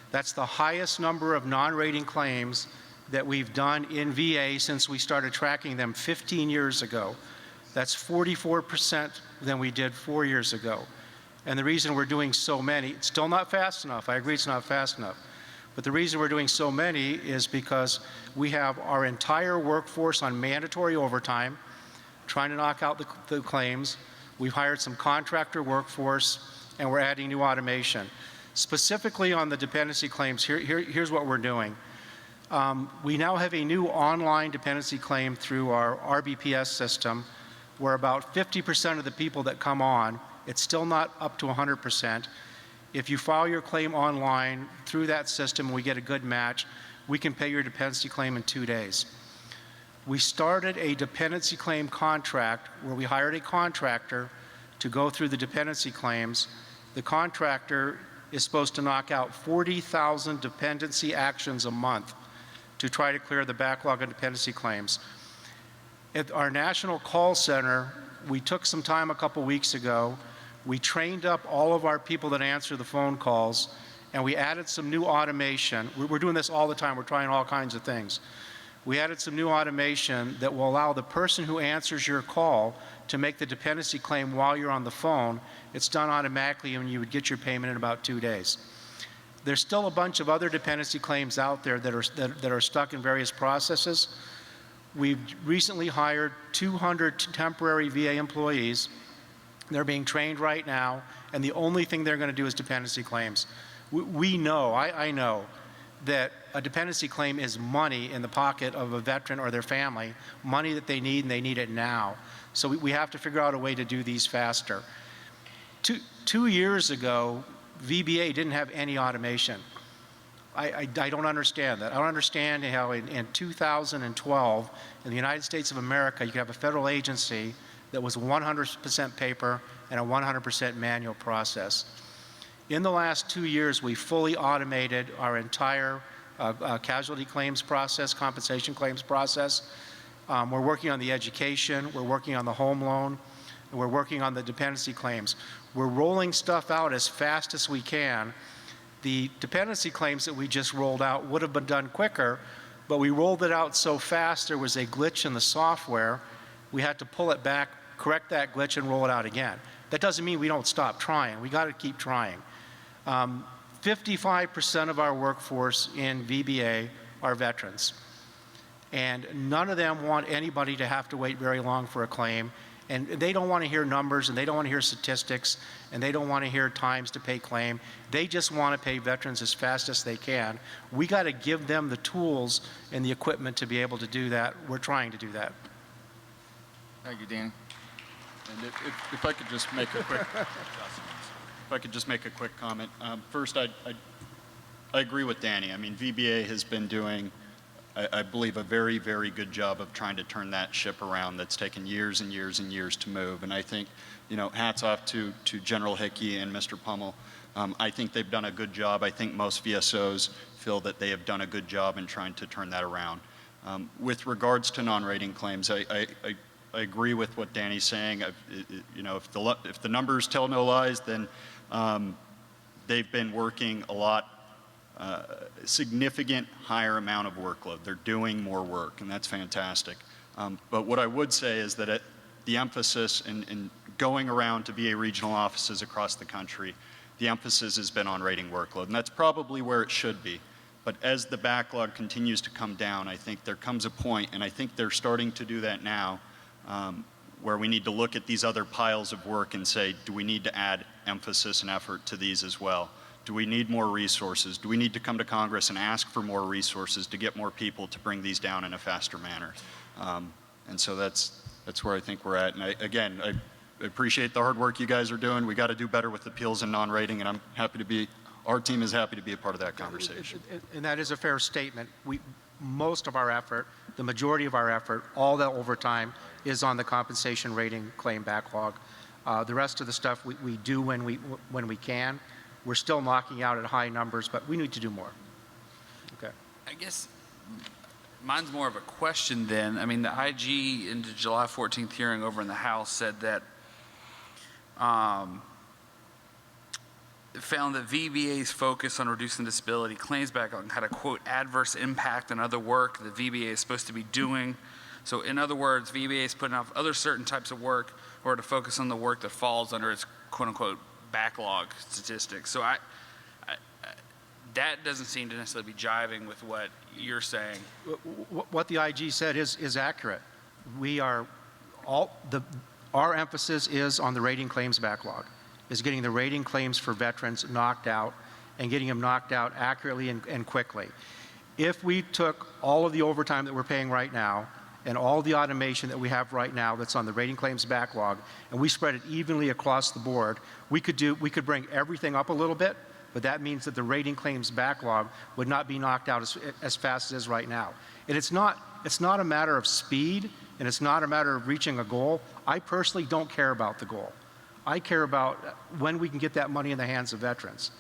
That's the highest number of non-rating claims that we've done in VA since we started tracking them 15 years ago. That's 44% than we did 4 years ago. And the reason we're doing so many, it's still not fast enough. I agree it's not fast enough. But the reason we're doing so many is because we have our entire workforce on mandatory overtime, trying to knock out the claims. We've hired some contractor workforce, and we're adding new automation. Specifically on the dependency claims, here's what we're doing. We now have a new online dependency claim through our RBPS system, where about 50% of the people that come on, it's still not up to 100%. If you file your claim online through that system and we get a good match, we can pay your dependency claim in 2 days. We started a dependency claim contract where we hired a contractor to go through the dependency claims. The contractor is supposed to knock out 40,000 dependency actions a month to try to clear the backlog of dependency claims. At our national call center, we took some time a couple weeks ago. We trained up all of our people that answer the phone calls, and we added some new automation. We're doing this all the time. We're trying all kinds of things. We added some new automation that will allow the person who answers your call to make the dependency claim while you're on the phone. It's done automatically, and you would get your payment in about 2 days. There's still a bunch of other dependency claims out there that are stuck in various processes. We've recently hired 200 temporary VA employees. They're being trained right now, and the only thing they're going to do is dependency claims. We know, I know, that a dependency claim is money in the pocket of a veteran or their family, money that they need, and they need it now. So we have to figure out a way to do these faster. Two years ago, VBA didn't have any automation. I don't understand that. I don't understand how in 2012, in the United States of America, you could have a federal agency that was 100% paper and a 100% manual process. In the last 2 years, we fully automated our entire casualty claims process, compensation claims process. We're working on the education, we're working on the home loan, and we're working on the dependency claims. We're rolling stuff out as fast as we can. The dependency claims that we just rolled out would have been done quicker, but we rolled it out so fast there was a glitch in the software. We had to pull it back, correct that glitch, and roll it out again. That doesn't mean we don't stop trying. We got to keep trying. 55% of our workforce in VBA are veterans, and none of them want anybody to have to wait very long for a claim, and they don't want to hear numbers, and they don't want to hear statistics, and they don't want to hear times to pay claim. They just want to pay veterans as fast as they can. We got to give them the tools and the equipment to be able to do that. We're trying to do that. Thank you, Danny. And if I could just make a quick, comment. First, I agree with Danny. I mean, VBA has been doing, I believe, a very, very good job of trying to turn that ship around that's taken years and years and years to move. And I think, you know, hats off to General Hickey and Mr. Pummel. I think they've done a good job. I think most VSOs feel that they have done a good job in trying to turn that around. With regards to non-rating claims, I agree with what Danny's saying. You know, if the numbers tell no lies, then they've been working a lot, significant higher amount of workload. They're doing more work, and that's fantastic. But what I would say is that the emphasis in going around to VA regional offices across the country, the emphasis has been on rating workload, and that's probably where it should be. But as the backlog continues to come down, I think there comes a point, and I think they're starting to do that now, where we need to look at these other piles of work and say, do we need to add emphasis and effort to these as well? Do we need more resources? Do we need to come to Congress and ask for more resources to get more people to bring these down in a faster manner? And so that's that's where I think we're at. And again, I appreciate the hard work you guys are doing. We got to do better with appeals and non-rating, and I'm happy to be, our team is happy to be a part of that conversation. And that is a fair statement. Most of our effort, the majority of our effort, all the overtime is on the compensation rating claim backlog. The rest of the stuff we do when we can. We're still knocking out at high numbers, but we need to do more. Okay. I guess mine's more of a question then. I mean, the IG in the July 14th hearing over in the House said that found that VBA's focus on reducing disability claims backlog had a, quote, adverse impact on other work that VBA is supposed to be doing. So in other words, VBA is putting off other certain types of work or to focus on the work that falls under its, quote unquote, backlog statistics. So that doesn't seem to necessarily be jiving with what you're saying. What the IG said is accurate. We are our emphasis is on the rating claims backlog, is getting the rating claims for veterans knocked out and getting them knocked out accurately and quickly. If we took all of the overtime that we're paying right now and all the automation that we have right now that's on the rating claims backlog, and we spread it evenly across the board, we could bring everything up a little bit, but that means that the rating claims backlog would not be knocked out as fast as it is right now. And it's not a matter of speed, and it's not a matter of reaching a goal. I personally don't care about the goal. I care about when we can get that money in the hands of veterans.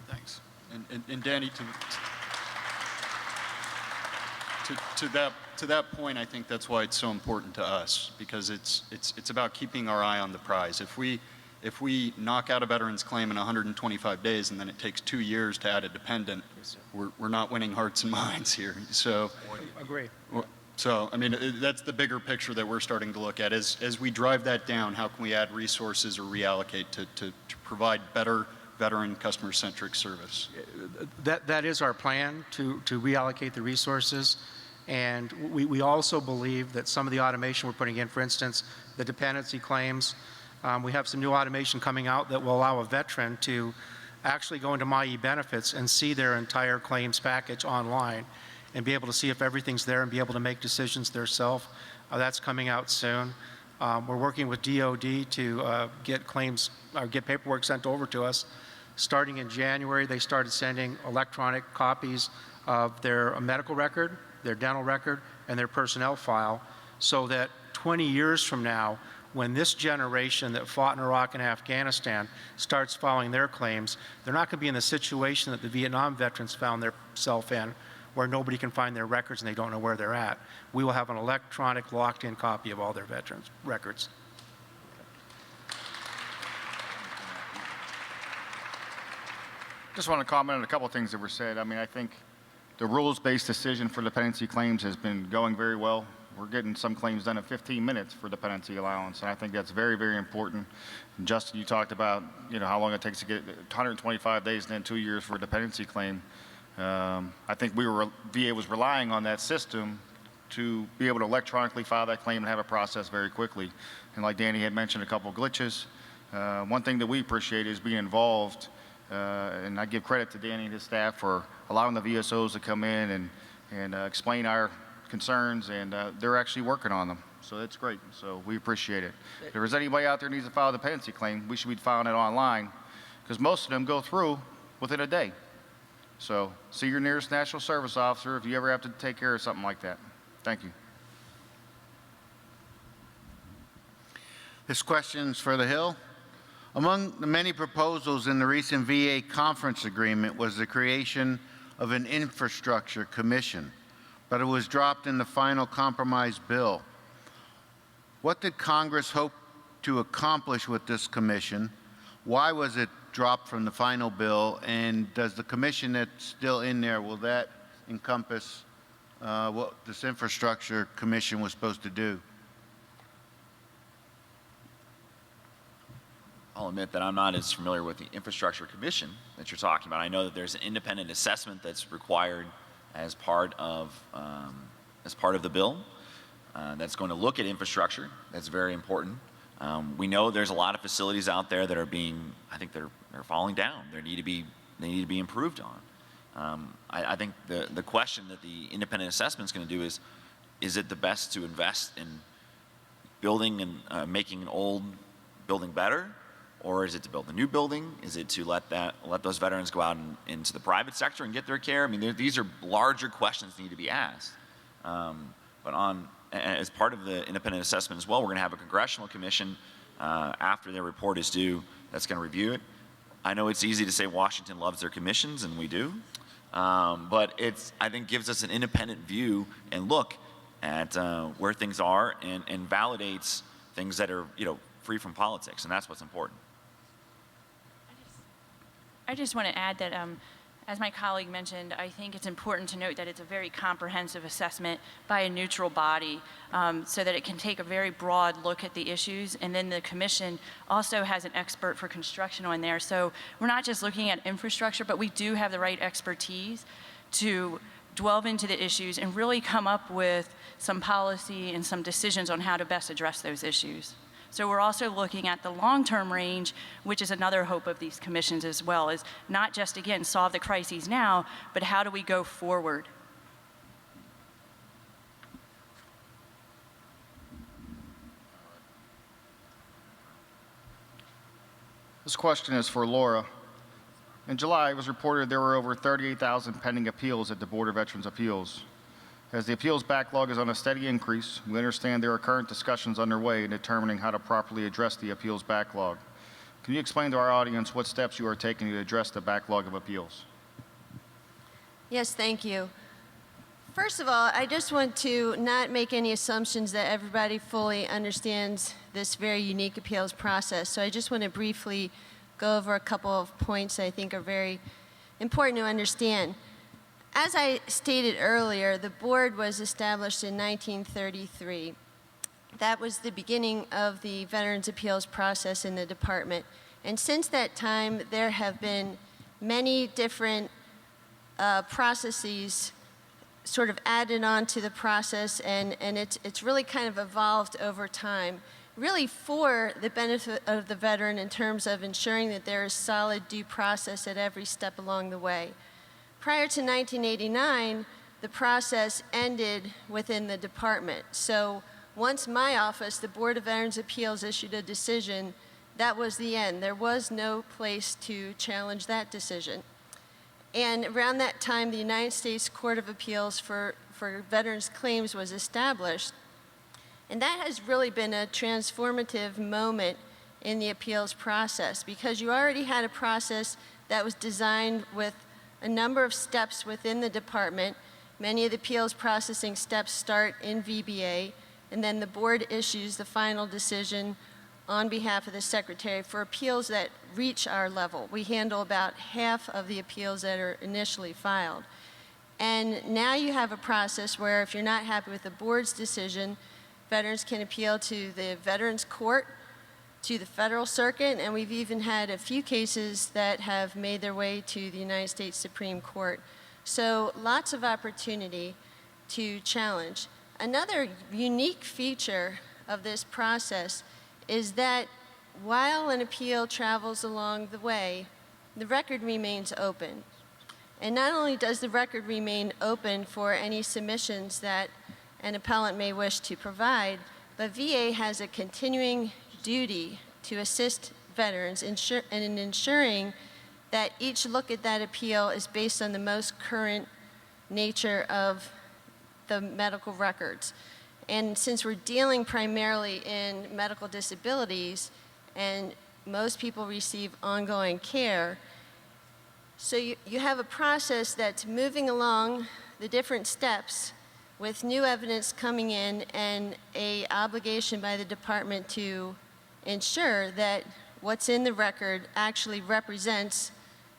Thanks. And Danny, to that point, I think that's why it's so important to us, because it's about keeping our eye on the prize. If we knock out a veteran's claim in 125 days and then it takes 2 years to add a dependent, we're not winning hearts and minds here. So, Agree. So, I mean, that's the bigger picture that we're starting to look at. As we drive that down, how can we add resources or reallocate to provide better veteran customer-centric service? That is our plan, to reallocate the resources. And we also believe that some of the automation we're putting in, for instance, the dependency claims, we have some new automation coming out that will allow a veteran to actually go into My eBenefits and see their entire claims package online and be able to see if everything's there and be able to make decisions themselves. That's coming out soon. We're working with DOD to get claims or get paperwork sent over to us. Starting in January, they started sending electronic copies of their medical record, their dental record, and their personnel file, so that 20 years from now, when this generation that fought in Iraq and Afghanistan starts filing their claims, they're not going to be in the situation that the Vietnam veterans found themselves in, where nobody can find their records and they don't know where they're at. We will have an electronic locked-in copy of all their veterans' records. Just want to comment on a couple of things that were said. I mean, I think the rules-based decision for dependency claims has been going very well. We're getting some claims done in 15 minutes for dependency allowance, and I think that's very, very important. And Justin, you talked about, how long it takes to get 125 days and then 2 years for a dependency claim. I think VA was relying on that system to be able to electronically file that claim and have it processed very quickly. And like Danny had mentioned, a couple of glitches. One thing that we appreciate is being involved, and I give credit to Danny and his staff for allowing the VSOs to come in and explain our concerns, and they're actually working on them. So that's great. So we appreciate it. If there's anybody out there who needs to file a dependency claim, we should be filing it online, because most of them go through within a day. So see your nearest National Service Officer if you ever have to take care of something like that. Thank you. This question's for the Hill. Among the many proposals in the recent VA conference agreement was the creation of an infrastructure commission, but it was dropped in the final compromise bill. What did Congress hope to accomplish with this commission? Why was it dropped from the final bill? And does the commission that's still in there, will that encompass what this infrastructure commission was supposed to do? I'll admit that I'm not as familiar with the infrastructure commission that you're talking about. I know that there's an independent assessment that's required as part of the bill that's going to look at infrastructure. That's very important. We know there's a lot of facilities out there that are they're falling down. They need to be improved on. I think the question that the independent assessment is going to do is it the best to invest building and making an old building better? Or is it to build a new building? Is it to let those veterans go out into the private sector and get their care? I mean, these are larger questions that need to be asked. But as part of the independent assessment as well, we're going to have a congressional commission after their report is due that's going to review it. I know it's easy to say Washington loves their commissions, and we do. But I think gives us an independent view and look at where things are and validates things that are free from politics, and that's what's important. I just want to add that, as my colleague mentioned, I think it's important to note that it's a very comprehensive assessment by a neutral body, so that it can take a very broad look at the issues. And then the commission also has an expert for construction on there. So we're not just looking at infrastructure, but we do have the right expertise to delve into the issues and really come up with some policy and some decisions on how to best address those issues. So we're also looking at the long-term range, which is another hope of these commissions as well, is not just, again, solve the crises now, but how do we go forward? This question is for Laura. In July, it was reported there were over 38,000 pending appeals at the Board of Veterans' Appeals. As the appeals backlog is on a steady increase, we understand there are current discussions underway in determining how to properly address the appeals backlog. Can you explain to our audience what steps you are taking to address the backlog of appeals? Yes, thank you. First of all, I just want to not make any assumptions that everybody fully understands this very unique appeals process. So I just want to briefly go over a couple of points I think are very important to understand. As I stated earlier, the board was established in 1933. That was the beginning of the Veterans Appeals process in the department. And since that time, there have been many different processes sort of added on to the process, and it's really kind of evolved over time, really for the benefit of the veteran in terms of ensuring that there is solid due process at every step along the way. Prior to 1989, the process ended within the department. So once my office, the Board of Veterans' Appeals, issued a decision, that was the end. There was no place to challenge that decision. And around that time, the United States Court of Appeals for Veterans Claims was established. And that has really been a transformative moment in the appeals process, because you already had a process that was designed with a number of steps within the department. Many of the appeals processing steps start in VBA, and then the board issues the final decision on behalf of the secretary for appeals that reach our level. We handle about half of the appeals that are initially filed. And now you have a process where if you're not happy with the board's decision, veterans can appeal to the Veterans Court, to the Federal Circuit, and we've even had a few cases that have made their way to the United States Supreme Court. So lots of opportunity to challenge. Another unique feature of this process is that while an appeal travels along the way, the record remains open. And not only does the record remain open for any submissions that an appellant may wish to provide, but VA has a continuing duty to assist veterans in ensuring that each look at that appeal is based on the most current nature of the medical records. And since we're dealing primarily in medical disabilities and most people receive ongoing care, so you have a process that's moving along the different steps with new evidence coming in and an obligation by the department to ensure that what's in the record actually represents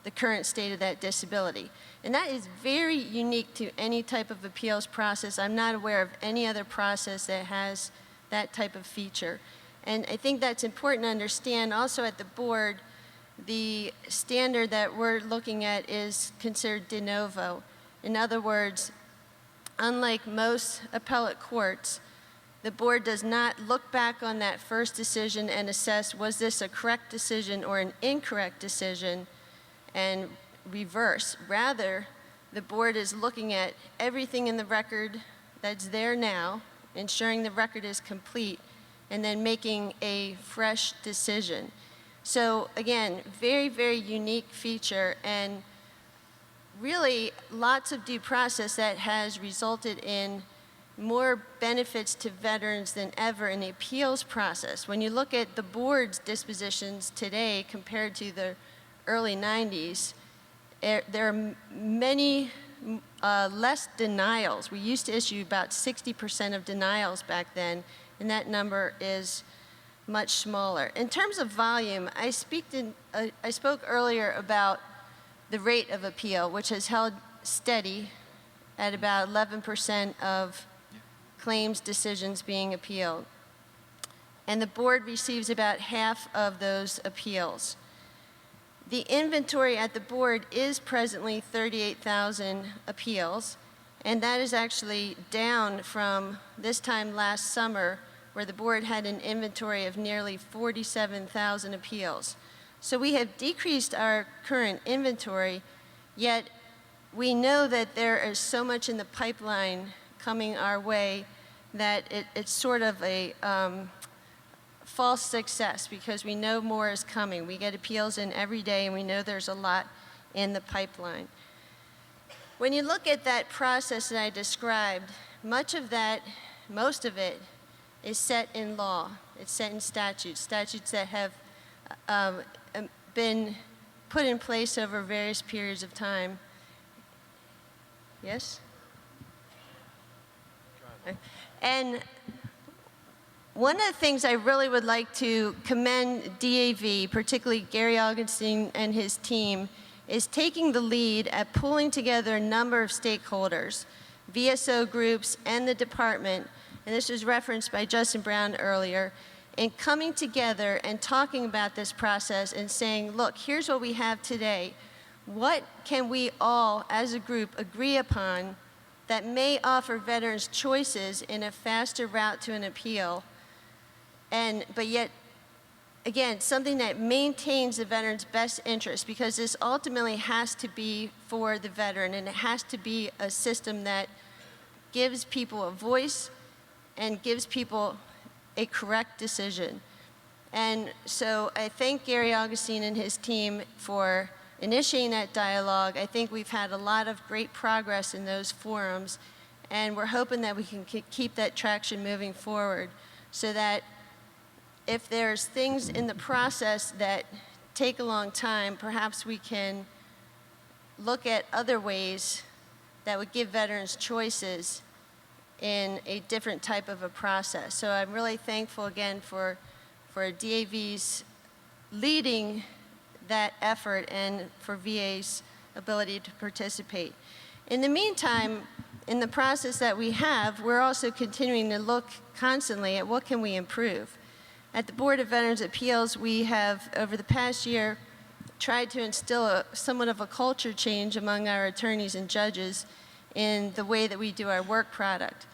the current state of that disability. And that is very unique to any type of appeals process. I'm not aware of any other process that has that type of feature. And I think that's important to understand. Also at the board, the standard that we're looking at is considered de novo. In other words, unlike most appellate courts, the board does not look back on that first decision and assess, was this a correct decision or an incorrect decision, and reverse. Rather, the board is looking at everything in the record that's there now, ensuring the record is complete, and then making a fresh decision. So again, very, very unique feature, and really lots of due process that has resulted in more benefits to veterans than ever in the appeals process. When you look at the board's dispositions today compared to the early 90s, there are many less denials. We used to issue about 60% of denials back then, and that number is much smaller. In terms of volume, I spoke earlier about the rate of appeal, which has held steady at about 11% of claims decisions being appealed. And the board receives about half of those appeals. The inventory at the board is presently 38,000 appeals, and that is actually down from this time last summer, where the board had an inventory of nearly 47,000 appeals. So we have decreased our current inventory, yet we know that there is so much in the pipeline coming our way that it's sort of a false success, because we know more is coming. We get appeals in every day, and we know there's a lot in the pipeline. When you look at that process that I described, most of it is set in law. It's set in statutes that have been put in place over various periods of time. Yes? And one of the things I really would like to commend DAV, particularly Gary Augustine and his team, is taking the lead at pulling together a number of stakeholders, VSO groups and the department, and this was referenced by Justin Brown earlier, in coming together and talking about this process and saying, look, here's what we have today. What can we all, as a group, agree upon that may offer veterans choices in a faster route to an appeal, but yet, again, something that maintains the veteran's best interest, because this ultimately has to be for the veteran, and it has to be a system that gives people a voice and gives people a correct decision. And so I thank Gary Augustine and his team for initiating that dialogue. I think we've had a lot of great progress in those forums, and we're hoping that we can keep that traction moving forward, so that if there's things in the process that take a long time, perhaps we can look at other ways that would give veterans choices in a different type of a process. So I'm really thankful again for DAV's leading that effort and for VA's ability to participate. In the meantime, in the process that we have, we're also continuing to look constantly at what can we improve. At the Board of Veterans Appeals, we have, over the past year, tried to instill somewhat of a culture change among our attorneys and judges in the way that we do our work product.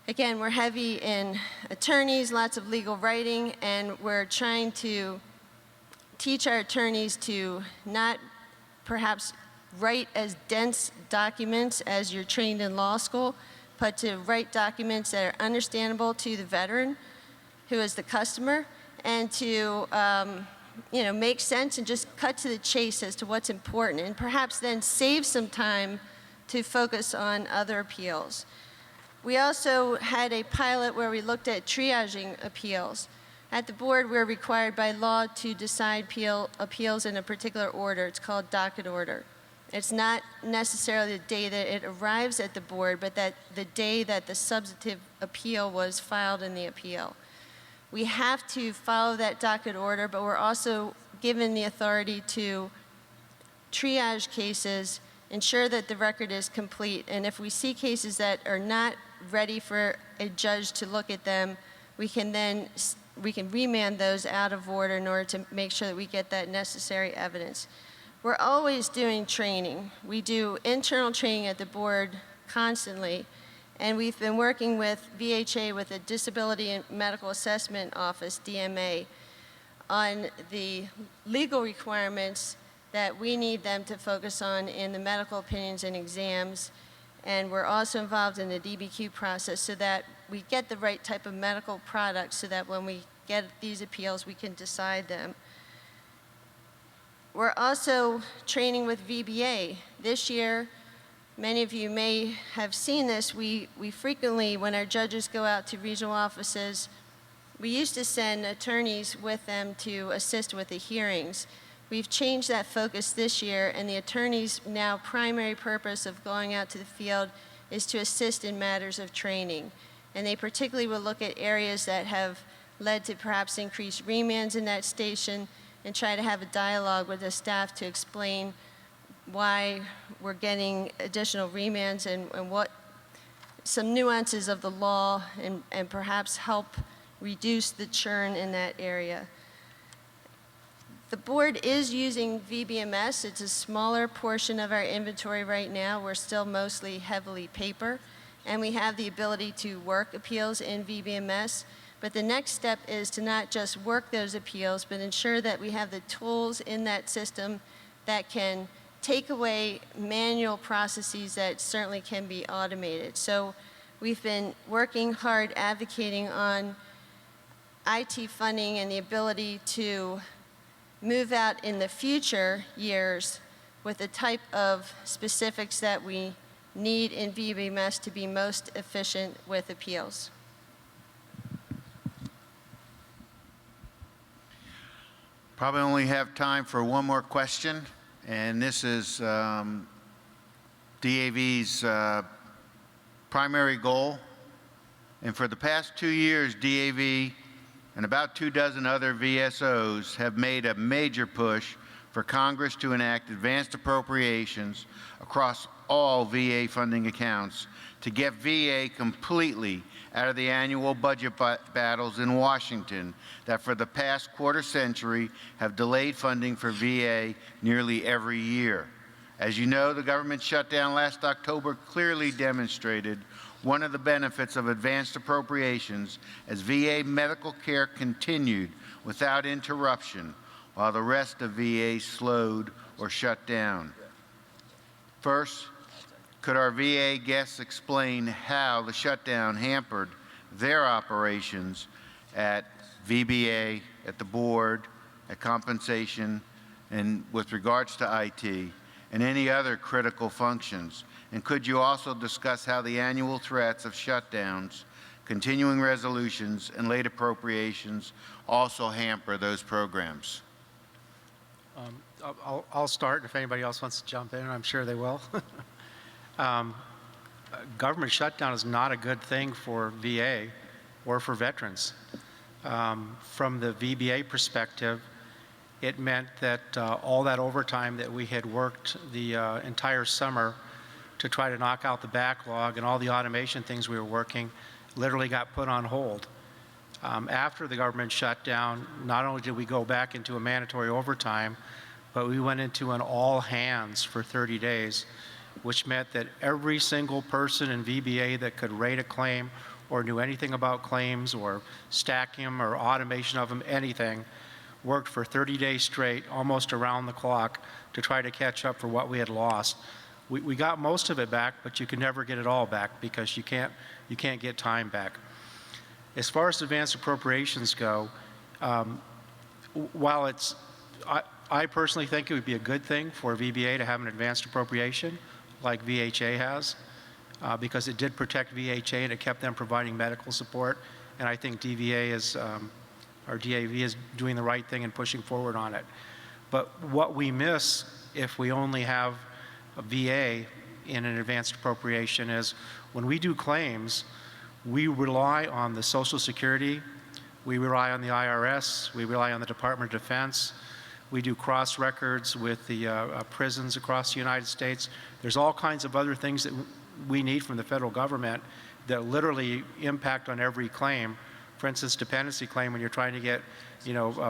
Again, we're heavy in attorneys, lots of legal writing, and we're trying to teach our attorneys to not perhaps write as dense documents as you're trained in law school, but to write documents that are understandable to the veteran, who is the customer, and to make sense and just cut to the chase as to what's important, and perhaps then save some time to focus on other appeals. We also had a pilot where we looked at triaging appeals. At the board, we're required by law to decide appeals in a particular order. It's called docket order. It's not necessarily the day that it arrives at the board, but that the day that the substantive appeal was filed in the appeal. We have to follow that docket order, but we're also given the authority to triage cases, ensure that the record is complete, and if we see cases that are not ready for a judge to look at them, we can remand those out of order in order to make sure that we get that necessary evidence. We're always doing training. We do internal training at the board constantly, and we've been working with VHA, with the Disability and Medical Assessment Office, DMA, on the legal requirements that we need them to focus on in the medical opinions and exams, and we're also involved in the DBQ process so that we get the right type of medical products so that when we get these appeals, we can decide them. We're also training with VBA. This year, many of you may have seen this, we frequently, when our judges go out to regional offices, we used to send attorneys with them to assist with the hearings. We've changed that focus this year, and the attorney's now primary purpose of going out to the field is to assist in matters of training. And they particularly will look at areas that have led to perhaps increased remands in that station and try to have a dialogue with the staff to explain why we're getting additional remands and what some nuances of the law and perhaps help reduce the churn in that area. The board is using VBMS. It's a smaller portion of our inventory right now. We're still mostly heavily paper, and we have the ability to work appeals in VBMS. But the next step is to not just work those appeals, but ensure that we have the tools in that system that can take away manual processes that certainly can be automated. So we've been working hard advocating on IT funding and the ability to move out in the future years with the type of specifics that we need in VBMS to be most efficient with appeals. Probably only have time for one more question, and this is DAV's primary goal. And for the past 2 years, DAV and about 24 other VSOs have made a major push for Congress to enact advanced appropriations across all VA funding accounts to get VA completely out of the annual budget battles in Washington that for the past quarter century have delayed funding for VA nearly every year. As you know, the government shutdown last October clearly demonstrated one of the benefits of advanced appropriations as VA medical care continued without interruption while the rest of VA slowed or shut down. First, could our VA guests explain how the shutdown hampered their operations at VBA, at the board, at compensation, and with regards to IT, and any other critical functions? And could you also discuss how the annual threats of shutdowns, continuing resolutions, and late appropriations also hamper those programs? I'll start, and if anybody else wants to jump in, I'm sure they will. Government shutdown is not a good thing for VA or for veterans. From the VBA perspective, it meant that all that overtime that we had worked the entire summer to try to knock out the backlog and all the automation things we were working literally got put on hold. After the government shut down, not only did we go back into a mandatory overtime, but we went into an all hands for 30 days, which meant that every single person in VBA that could rate a claim or knew anything about claims or stacking them or automation of them, anything, worked for 30 days straight, almost around the clock, to try to catch up for what we had lost. We got most of it back, but you can never get it all back because you can't get time back. As far as advanced appropriations go, while I personally think it would be a good thing for VBA to have an advanced appropriation like VHA has, because it did protect VHA and it kept them providing medical support, and I think DVA is, or DAV is doing the right thing and pushing forward on it. But what we miss if we only have a VA in an advanced appropriation is when we do claims, we rely on the Social Security, we rely on the IRS, we rely on the Department of Defense, we do cross records with the prisons across the United States. There's all kinds of other things that we need from the federal government that literally impact on every claim. For instance, dependency claim when you're trying to get,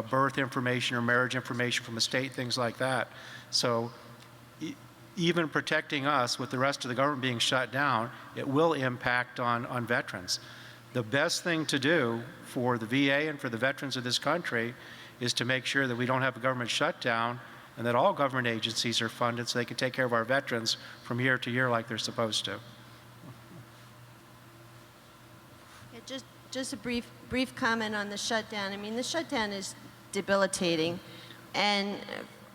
birth information or marriage information from a state, things like that. So even protecting us with the rest of the government being shut down, it will impact on veterans. The best thing to do for the VA and for the veterans of this country is to make sure that we don't have a government shutdown and that all government agencies are funded so they can take care of our veterans from year to year like they're supposed to. Just a brief comment on the shutdown. I mean, the shutdown is debilitating. And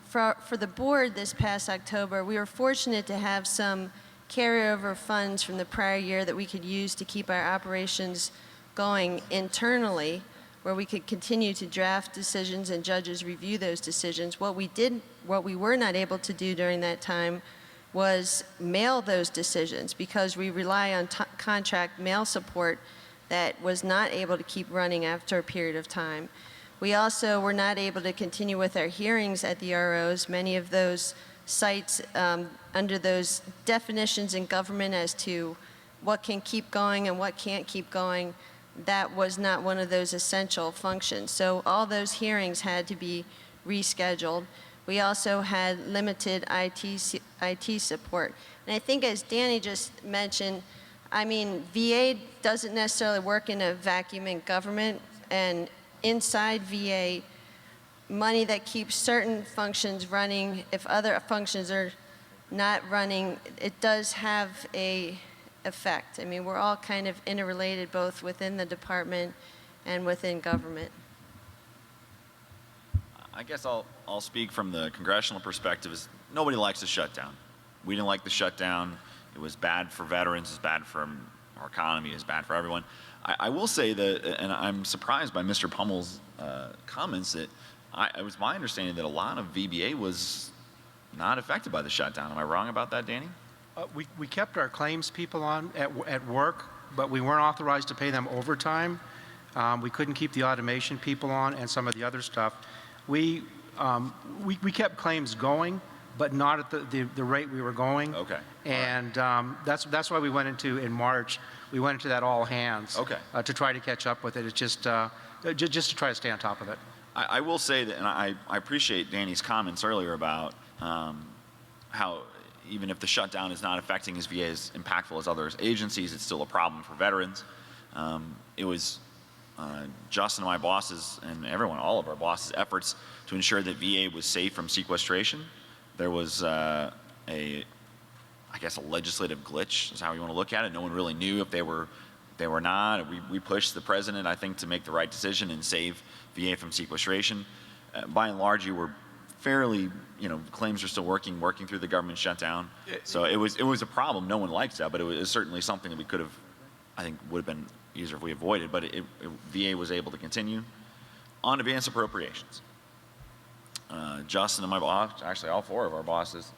for the board this past October, we were fortunate to have some carryover funds from the prior year that we could use to keep our operations going internally, where we could continue to draft decisions and judges review those decisions. What we were not able to do during that time was mail those decisions, because we rely on contract mail support that was not able to keep running after a period of time. We also were not able to continue with our hearings at the ROs. Many of those sites under those definitions in government as to what can keep going and what can't keep going, that was not one of those essential functions. So all those hearings had to be rescheduled. We also had limited IT support. And I think, as Danny just mentioned, I mean, VA doesn't necessarily work in a vacuum in government, and inside VA, money that keeps certain functions running, if other functions are not running, it does have a effect. I mean, we're all kind of interrelated, both within the department and within government. I guess I'll speak from the congressional perspective. Is nobody likes the shutdown. We didn't like the shutdown. It was bad for veterans. It's bad for our economy. It's bad for everyone. I will say that, and I'm surprised by Mr. Pummel's comments, that it was my understanding that a lot of VBA was not affected by the shutdown. Am I wrong about that, Danny? We kept our claims people on at work, but we weren't authorized to pay them overtime. We couldn't keep the automation people on and some of the other stuff. We kept claims going, but not at the rate we were going. Okay. And that's why we went into, in March, we went into that all hands. Okay. To try to catch up with it. It's just to try to stay on top of it. I will say that, and I appreciate Danny's comments earlier about how even if the shutdown is not affecting as VA as impactful as other agencies, it's still a problem for veterans. It was Justin and my bosses and everyone, all of our bosses' efforts to ensure that VA was safe from sequestration. There was I guess a legislative glitch is how you want to look at it. No one really knew if they were not. We pushed the president, I think, to make the right decision and save VA from sequestration. By and large, you were fairly, claims are still working through the government shutdown. So it was a problem. No one liked that, but it was certainly something that we could have, I think, would have been easier if we avoided. But VA was able to continue. On advance appropriations, Justin and my boss, actually all four of our bosses,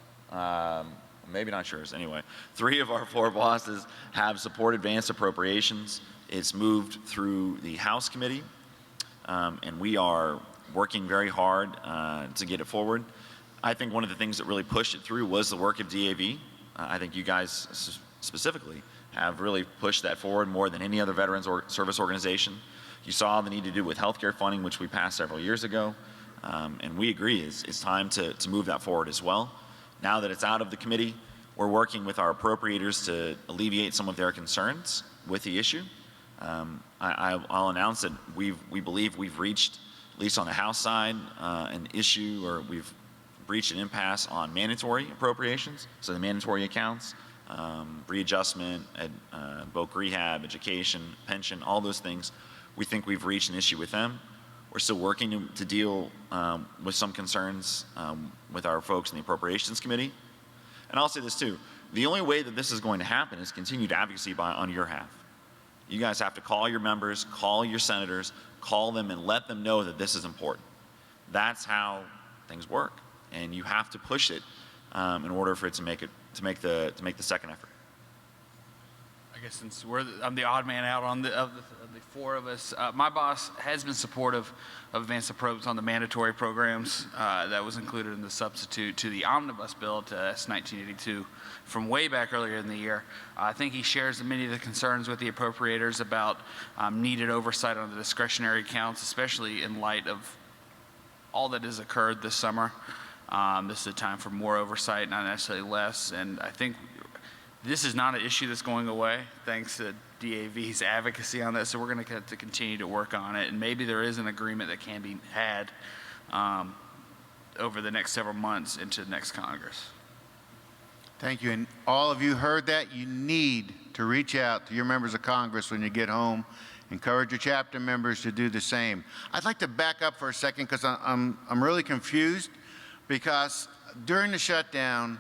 maybe not yours, anyway, 3 of our 4 bosses have supported advanced appropriations. It's moved through the House committee, and we are working very hard to get it forward. I think one of the things that really pushed it through was the work of DAV. I think you guys specifically have really pushed that forward more than any other veterans service organization. You saw the need to do with healthcare funding, which we passed several years ago, and we agree it's time to move that forward as well. Now that it's out of the committee, we're working with our appropriators to alleviate some of their concerns with the issue. I'll announce that we believe we've reached, at least on the House side, an issue, or we've reached an impasse on mandatory appropriations, so the mandatory accounts, readjustment, voc rehab, education, pension, all those things. We think we've reached an issue with them. We're still working to deal with some concerns with our folks in the Appropriations Committee. And I'll say this too, the only way that this is going to happen is continued advocacy on your half. You guys have to call your members, call your senators, call them and let them know that this is important. That's how things work. And you have to push it in order for it to make the second effort. I guess since I'm the odd man out of the 4 of us, my boss has been supportive of advanced approach on the mandatory programs that was included in the substitute to the omnibus bill to S1982 from way back earlier in the year. I think he shares many of the concerns with the appropriators about needed oversight on the discretionary accounts, especially in light of all that has occurred this summer. This is a time for more oversight, not necessarily less, and I think this is not an issue that's going away, thanks to DAV's advocacy on this, so we're going to have to continue to work on it, and maybe there is an agreement that can be had over the next several months into the next Congress. Thank you. And all of you heard that. You need to reach out to your members of Congress when you get home. Encourage your chapter members to do the same. I'd like to back up for a second because I'm really confused, because during the shutdown,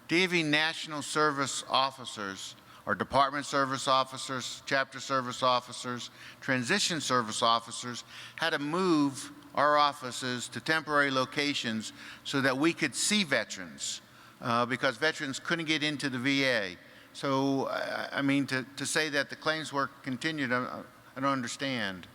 DAV National Service Officers, or Department Service Officers, Chapter Service Officers, Transition Service Officers, had to move our offices to temporary locations so that we could see veterans, because veterans couldn't get into the VA. So, I mean, to say that the claims work continued, I don't understand.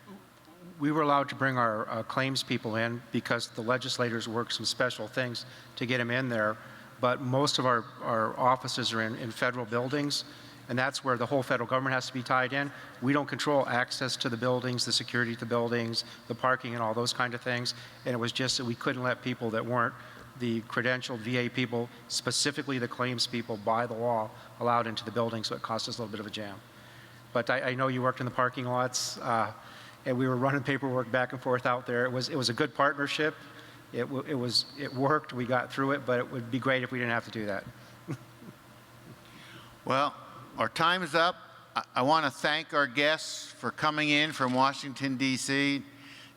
We were allowed to bring our claims people in because the legislators worked some special things to get them in there. But most of our offices are in federal buildings, and that's where the whole federal government has to be tied in. We don't control access to the buildings, the security to the buildings, the parking and all those kind of things. And it was just that we couldn't let people that weren't the credentialed VA people, specifically the claims people by the law, allowed into the building, so it cost us a little bit of a jam. But I know you worked in the parking lots, and we were running paperwork back and forth out there. It was a good partnership. It worked. We got through it, but it would be great if we didn't have to do that. Well, our time is up. I want to thank our guests for coming in from Washington, D.C.,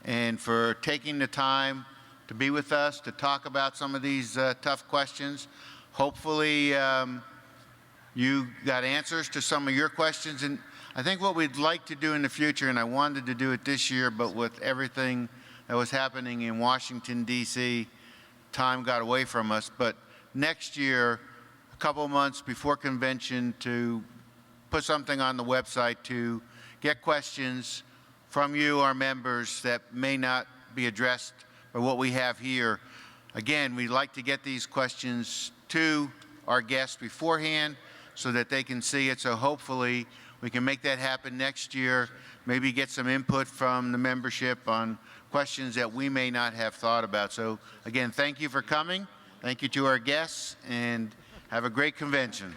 and for taking the time to be with us to talk about some of these tough questions. Hopefully, you got answers to some of your questions. And I think what we'd like to do in the future, and I wanted to do it this year, but with everything that was happening in Washington, D.C., time got away from us. But next year, a couple of months before convention, to put something on the website to get questions from you, our members, that may not be addressed by what we have here. Again, we'd like to get these questions to our guests beforehand so that they can see it. So hopefully we can make that happen next year, maybe get some input from the membership on questions that we may not have thought about. So again, thank you for coming. Thank you to our guests, and have a great convention.